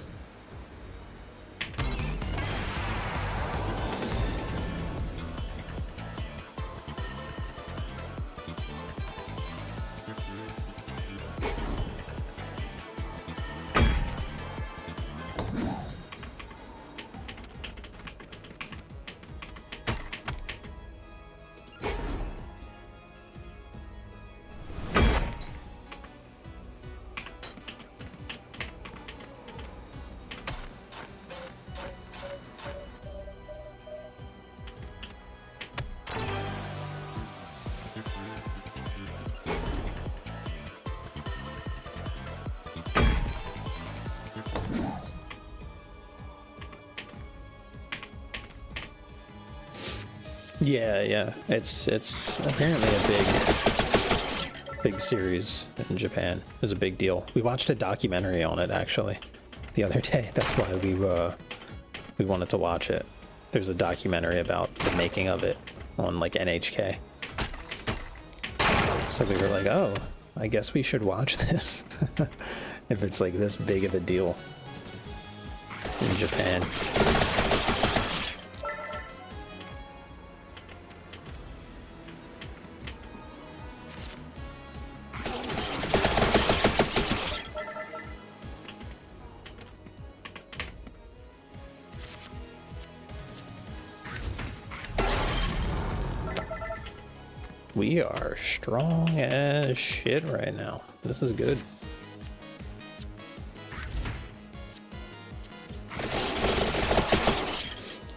Yeah. It's apparently a big series in Japan. It was a big deal. We watched a documentary on it, actually. the other day. That's why we wanted to watch it. There's a documentary about the making of it on like NHK. So we were like, oh, I guess we should watch this if it's like this big of a deal in Japan. We are strong as shit right now. This is good.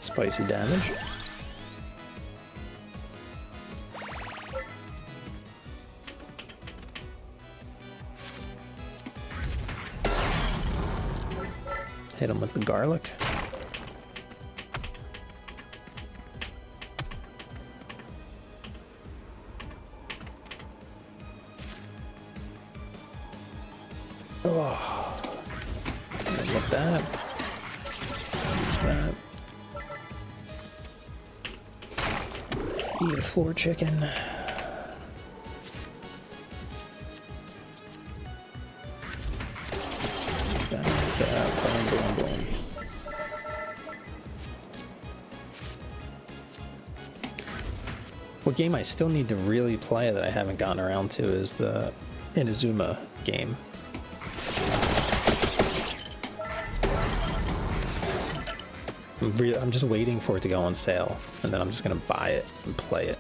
Spicy damage. Hit him with the garlic. Oh, and with that, use that. Eat a floor chicken. Boom, boom, boom. What game I still need to really play that I haven't gotten around to is the Inazuma game. I'm just waiting for it to go on sale, and then I'm just gonna buy it and play it.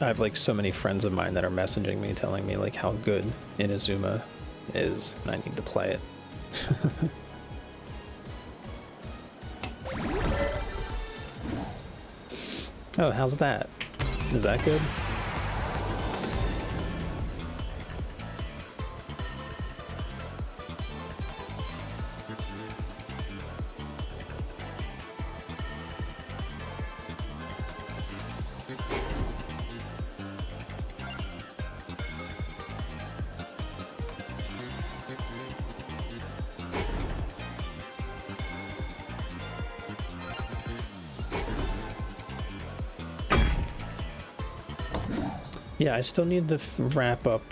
I have like so many friends of mine that are messaging me telling me like how good Inazuma is, and I need to play it. Oh, how's that? Is that good? Yeah, I still need to wrap up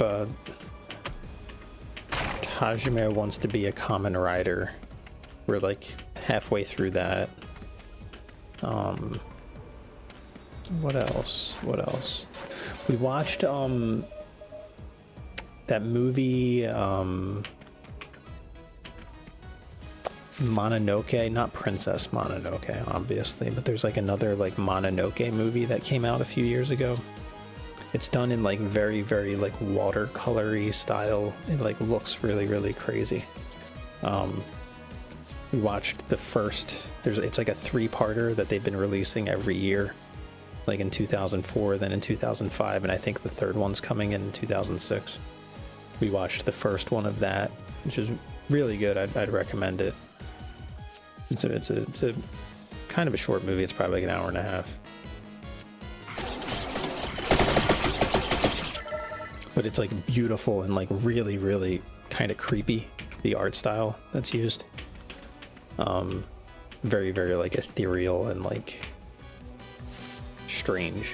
Hajime Wants to Be a Common Rider. We're like halfway through that. What else? What else? We watched that movie Mononoke, not Princess Mononoke, obviously, but there's like another like Mononoke movie that came out a few years ago. It's done in like very, very like watercolory style. It like looks really, really crazy. We watched the first, it's like a 3-parter that they've been releasing every year, like in 2004, then in 2005, and I think the third one's coming in 2006. We watched the first one of that, which is really good. I'd recommend it. It's a kind of a short movie. It's probably like an hour and a half. But it's like beautiful and like really, really kind of creepy, the art style that's used. Very, very like ethereal and like strange.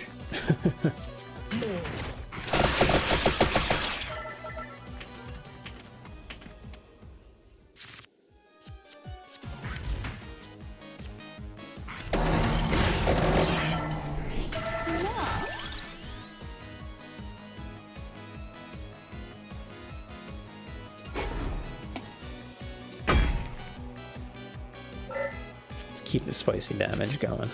Keep the spicy damage going.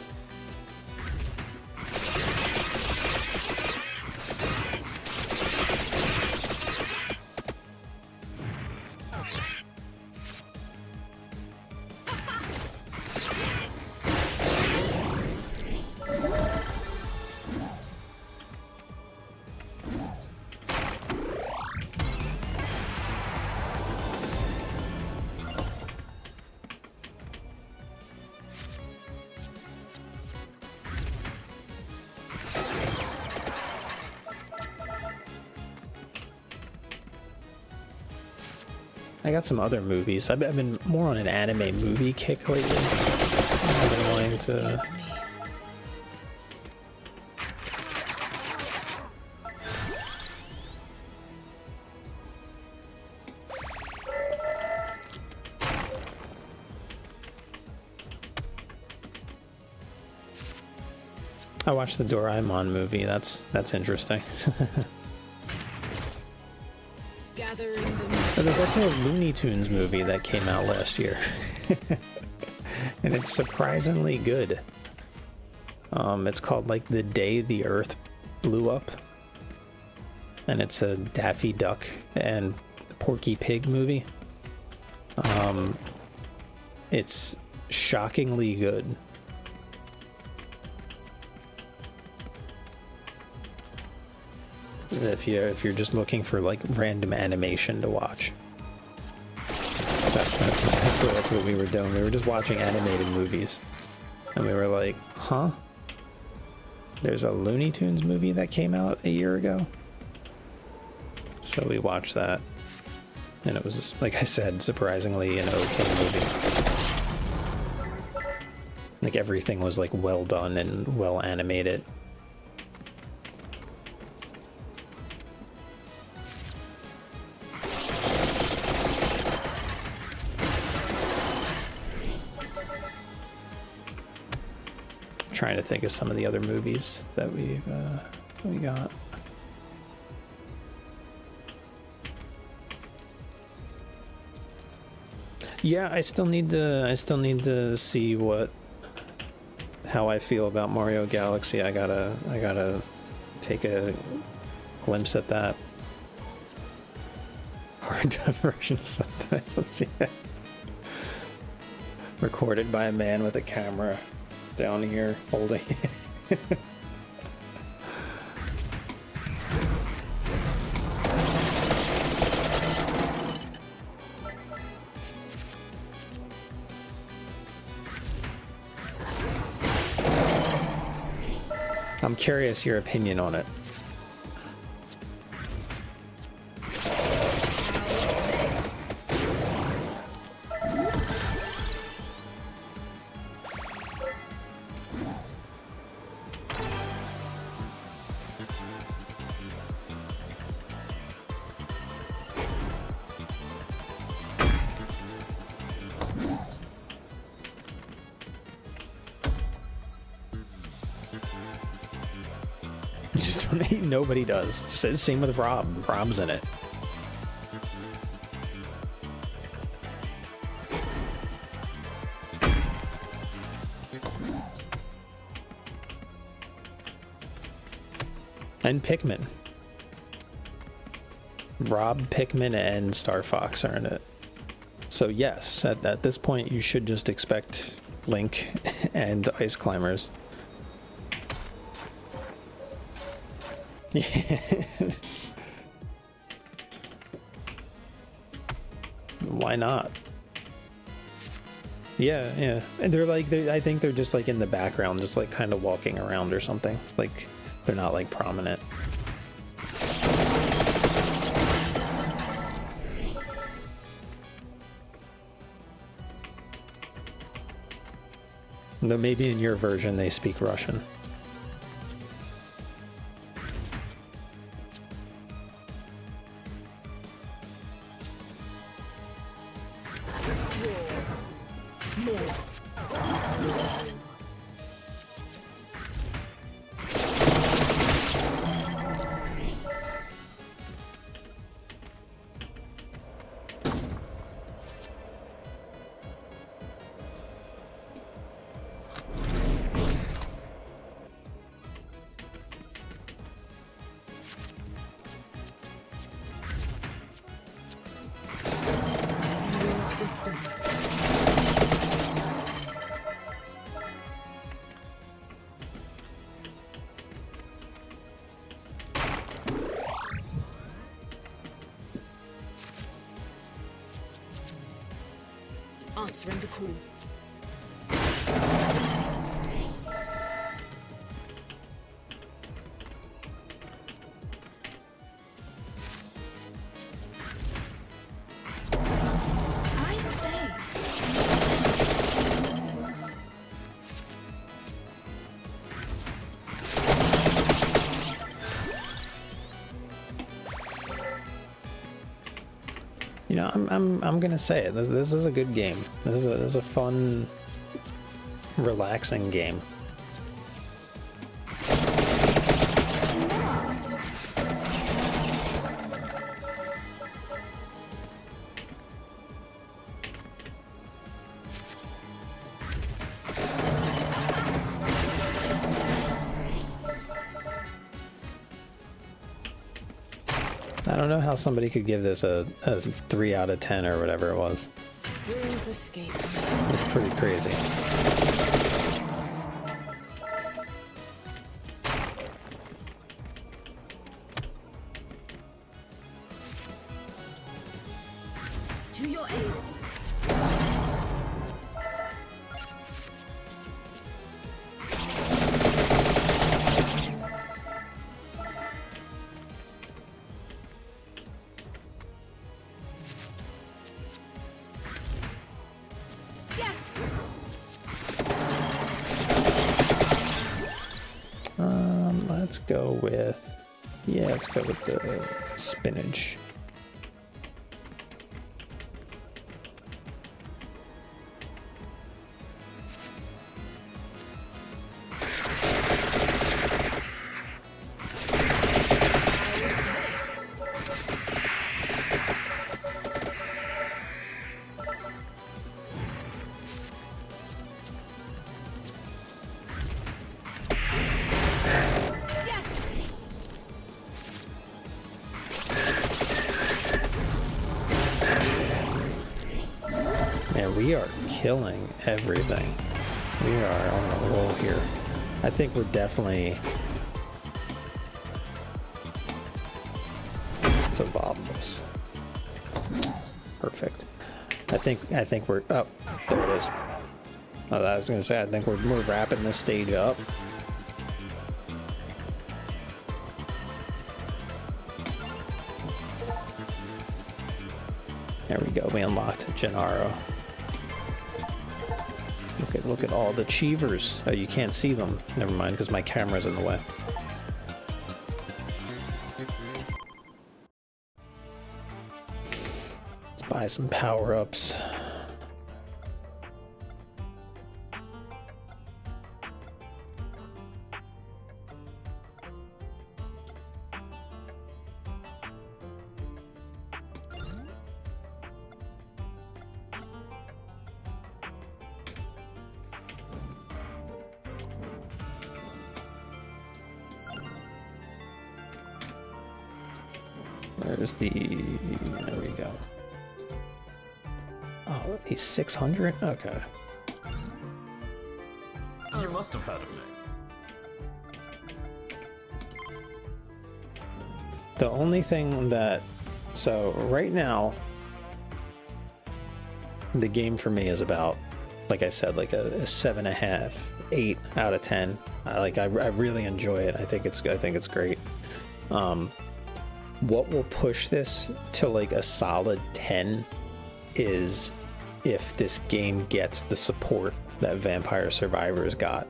I got some other movies. I've been more on an anime movie kick lately. I've been wanting to... I watched the Doraemon movie. That's interesting. Gathering the But there's also a Looney Tunes movie that came out last year. And it's surprisingly good. It's called like The Day the Earth Blew Up. And it's a Daffy Duck and Porky Pig movie. It's shockingly good. If you're just looking for like random animation to watch. So that's what we were doing. We were just watching animated movies. And we were like, huh? There's a Looney Tunes movie that came out a year ago? So we watched that. And it was, like I said, surprisingly an okay movie. Like everything was like well done and well animated. Trying to think of some of the other movies that we got. Yeah, I still need to see how I feel about Mario Galaxy. I gotta take a glimpse at that. Hard done version of subtitles, yeah. Recorded by a man with a camera down here holding it. I'm curious your opinion on it. You just don't, nobody does. Same with Rob. Rob's in it. And Pikmin. Rob, Pikmin, and Star Fox are in it. So yes, at this point you should just expect Link and Ice Climbers. Yeah. Why not? Yeah, yeah. And I think they're just like in the background, just like kind of walking around or something. Like they're not like prominent. Though maybe in your version they speak Russian. Answering the call. You know, I'm gonna say it. This is a good game. This is a fun, relaxing game. I don't know how somebody could give this a 3 out of 10 or whatever it was. Rules escape. It's pretty crazy. To your aid. Let's go with, yeah, let's go with the spinach. Man, we are killing everything. We are on a roll here. I think we're definitely... Let's evolve this. Perfect. I think we're... Oh, there it is. Oh, I was gonna say, I think we're wrapping this stage up. There we go, we unlocked Gennaro. Look at all the achievers. Oh, you can't see them. Never mind, because my camera's in the way. Let's buy some power-ups. Where's the... There we go. Oh, he's 600? Okay. You must have heard of me. The only thing that... So, right now, the game for me is about, like I said, like a 7.5, 8 out of 10. I really enjoy it. I think it's great. What will push this to like a solid 10 is if this game gets the support that Vampire Survivors got,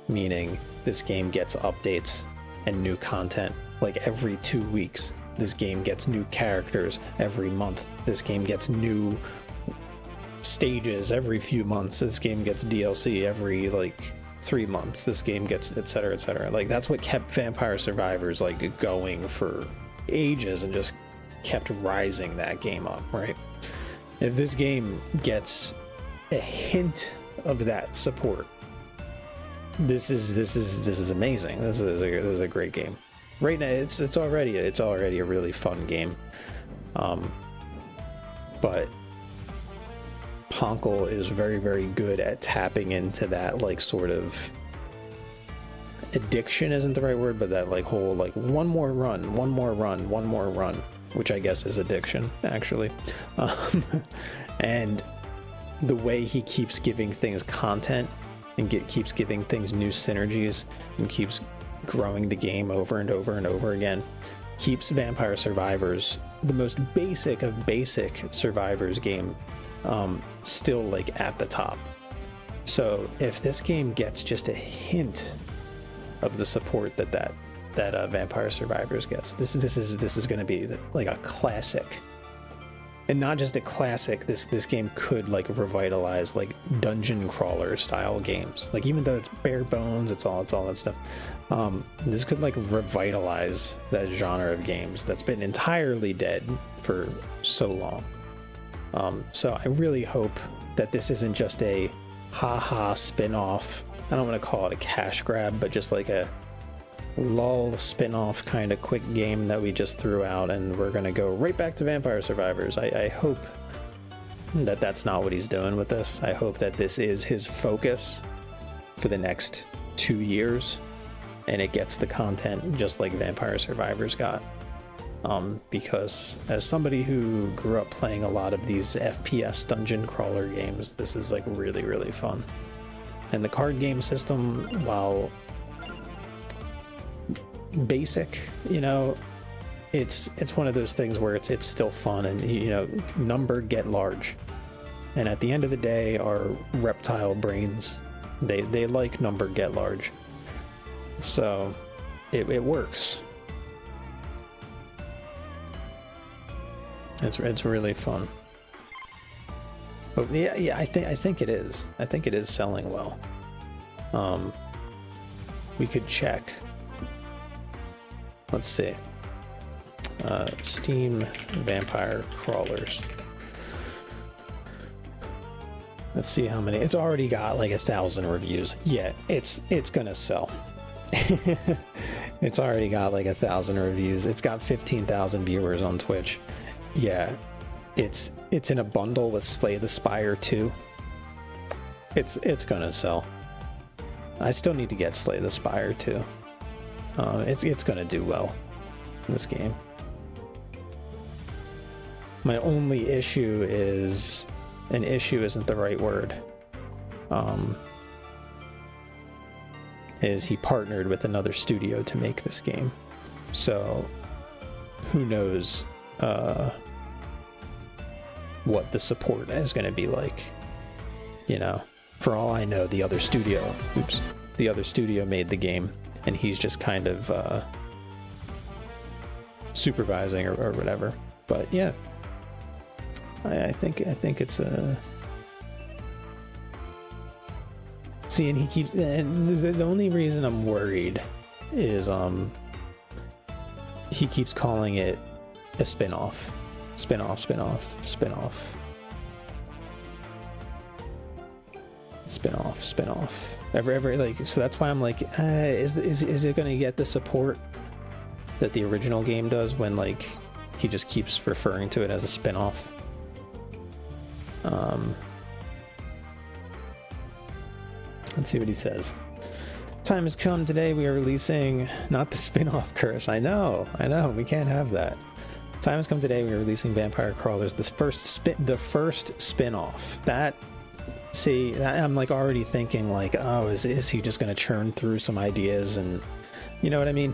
meaning this game gets updates and new content like every 2 weeks. This game gets new characters every month. This game gets new stages every few months. This game gets DLC every like 3 months. This game gets etc, etc. Like that's what kept Vampire Survivors like going for ages and just kept rising that game up, right? If this game gets a hint of that support, this is amazing. This is a great game. Right now, it's already a really fun game. But Ponkel is very, very good at tapping into that like sort of addiction isn't the right word, but that like whole like one more run, which I guess is addiction actually. And the way he keeps giving things content and keeps giving things new synergies and keeps growing the game over and over and over again keeps Vampire Survivors, the most basic of basic Survivors game, still like at the top. So if this game gets just a hint of the support that Vampire Survivors gets, this is going to be like a classic and not just a classic. This game could like revitalize like dungeon crawler style games. Like even though it's bare bones, it's all that stuff. This could like revitalize that genre of games that's been entirely dead for so long. So I really hope that this isn't just a haha spin-off. I don't want to call it a cash grab, but just like a lull spin-off kind of quick game that we just threw out and we're going to go right back to Vampire Survivors. I hope that that's not what he's doing with this. I hope that this is his focus for the next 2 years and it gets the content just like Vampire Survivors got. Because as somebody who grew up playing a lot of these FPS dungeon crawler games, this is like really, really fun. And the card game system, while basic, you know, it's one of those things where it's still fun, and you know, number get large. And at the end of the day, our reptile brains, they like number get large. So it works. It's really fun. But yeah, I think it is. I think it is selling well. We could check. Let's see. Steam Vampire Crawlers. Let's see how many. It's already got like 1,000 reviews. Yeah, it's gonna sell. It's already got like 1,000 reviews. It's got 15,000 viewers on Twitch. Yeah, it's in a bundle with Slay the Spire 2. It's gonna sell. I still need to get Slay the Spire 2. It's gonna do well in this game. My only issue is, an issue isn't the right word, is he partnered with another studio to make this game. So who knows what the support is going to be like. You know, for all I know, the other studio made the game, and he's just kind of supervising or whatever. But yeah, I think it's a. See, and he keeps, and the only reason I'm worried is he keeps calling it a spin-off. Every like, so that's why I'm like, is it going to get the support that the original game does when like he just keeps referring to it as a spin-off? Let's see what he says. Time has come. Today we are releasing, not the spin-off curse. I know, we can't have that. Time has come today. We are releasing Vampire Crawlers, the first spin-off. That, see, I'm like already thinking like, oh, is he just going to churn through some ideas, and you know what I mean?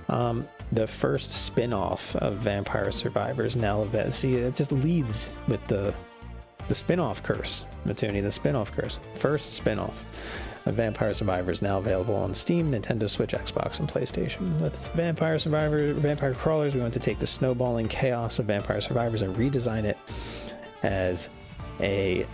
The first spin-off of Vampire Survivors. Now, see, it just leads with the spin-off curse, Matuni, the spin-off curse. First spin-off of Vampire Survivors, now available on Steam, Nintendo Switch, Xbox, and PlayStation. With Vampire Crawlers, we want to take the snowballing chaos of Vampire Survivors and redesign it as a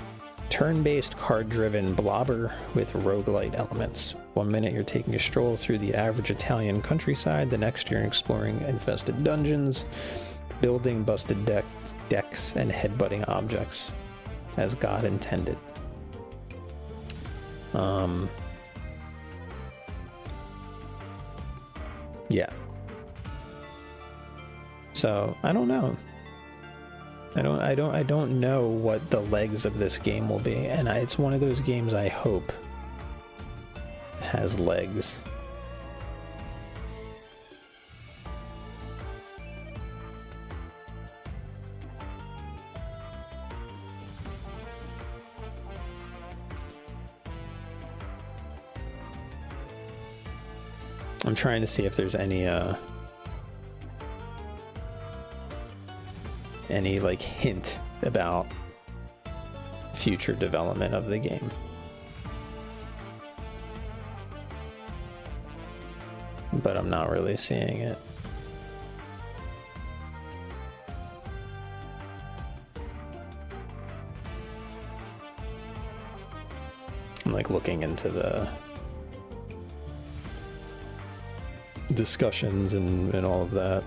turn-based, card-driven blobber with roguelite elements. 1 minute you're taking a stroll through the average Italian countryside, the next you're exploring infested dungeons, building busted decks, and headbutting objects as God intended. Yeah. So I don't know. I don't know what the legs of this game will be, and it's one of those games I hope has legs. I'm trying to see if there's any like hint about future development of the game. But I'm not really seeing it. I'm like looking into the discussions and all of that.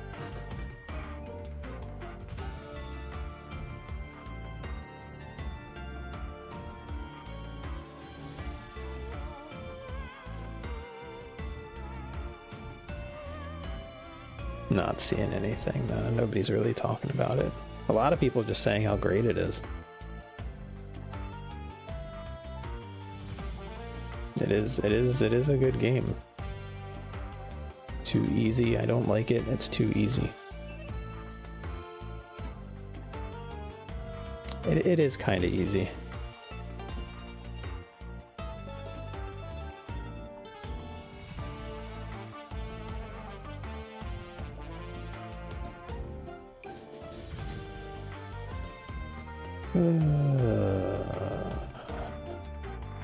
Not seeing anything, though. Nobody's really talking about it. A lot of people just saying how great it is. It is a good game. Too easy. I don't like it. It's too easy. It is kind of easy.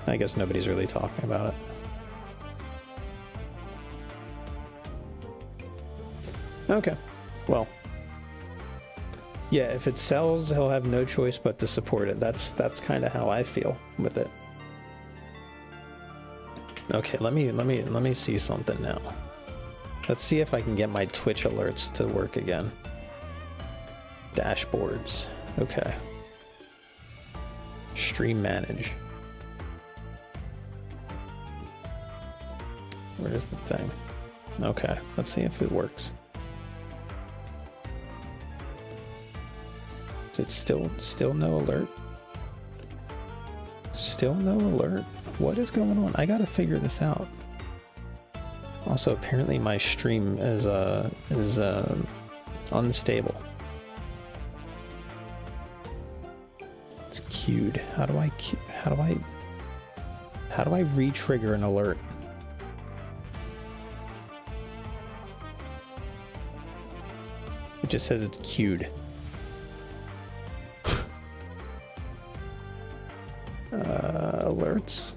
I guess nobody's really talking about it. Okay, well, yeah, if it sells, he'll have no choice but to support it. That's kind of how I feel with it. Okay, let me see something now. Let's see if I can get my Twitch alerts to work again. Dashboards. Okay. Stream manage. Where's the thing? Okay, let's see if it works. Is it still no alert? Still no alert? What is going on? I gotta figure this out. Also, apparently my stream is unstable. It's queued. How do I re-trigger an alert? It just says it's queued. Alerts.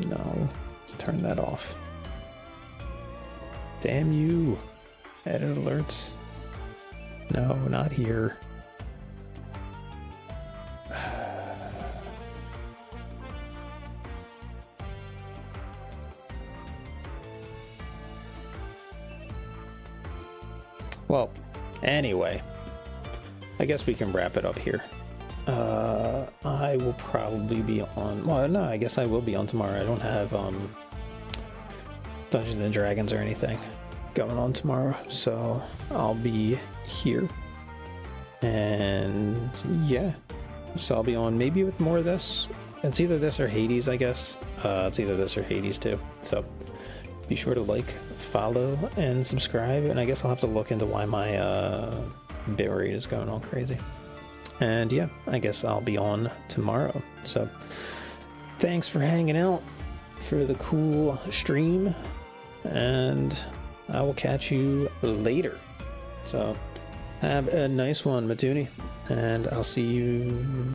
No, let's turn that off. Damn you. Edit alerts. No, not here. Well, anyway, I guess we can wrap it up here. I will probably be on, well, no, I guess I will be on tomorrow. I don't have Dungeons and Dragons or anything going on tomorrow, so I'll be here. And yeah, so I'll be on maybe with more of this. It's either this or Hades, I guess. It's either this or Hades too. So be sure to like, follow, and subscribe. And I guess I'll have to look into why my bitrate is going all crazy. And yeah, I guess I'll be on tomorrow. So thanks for hanging out for the cool stream, and I will catch you later. So have a nice one, Matuni, and I'll see you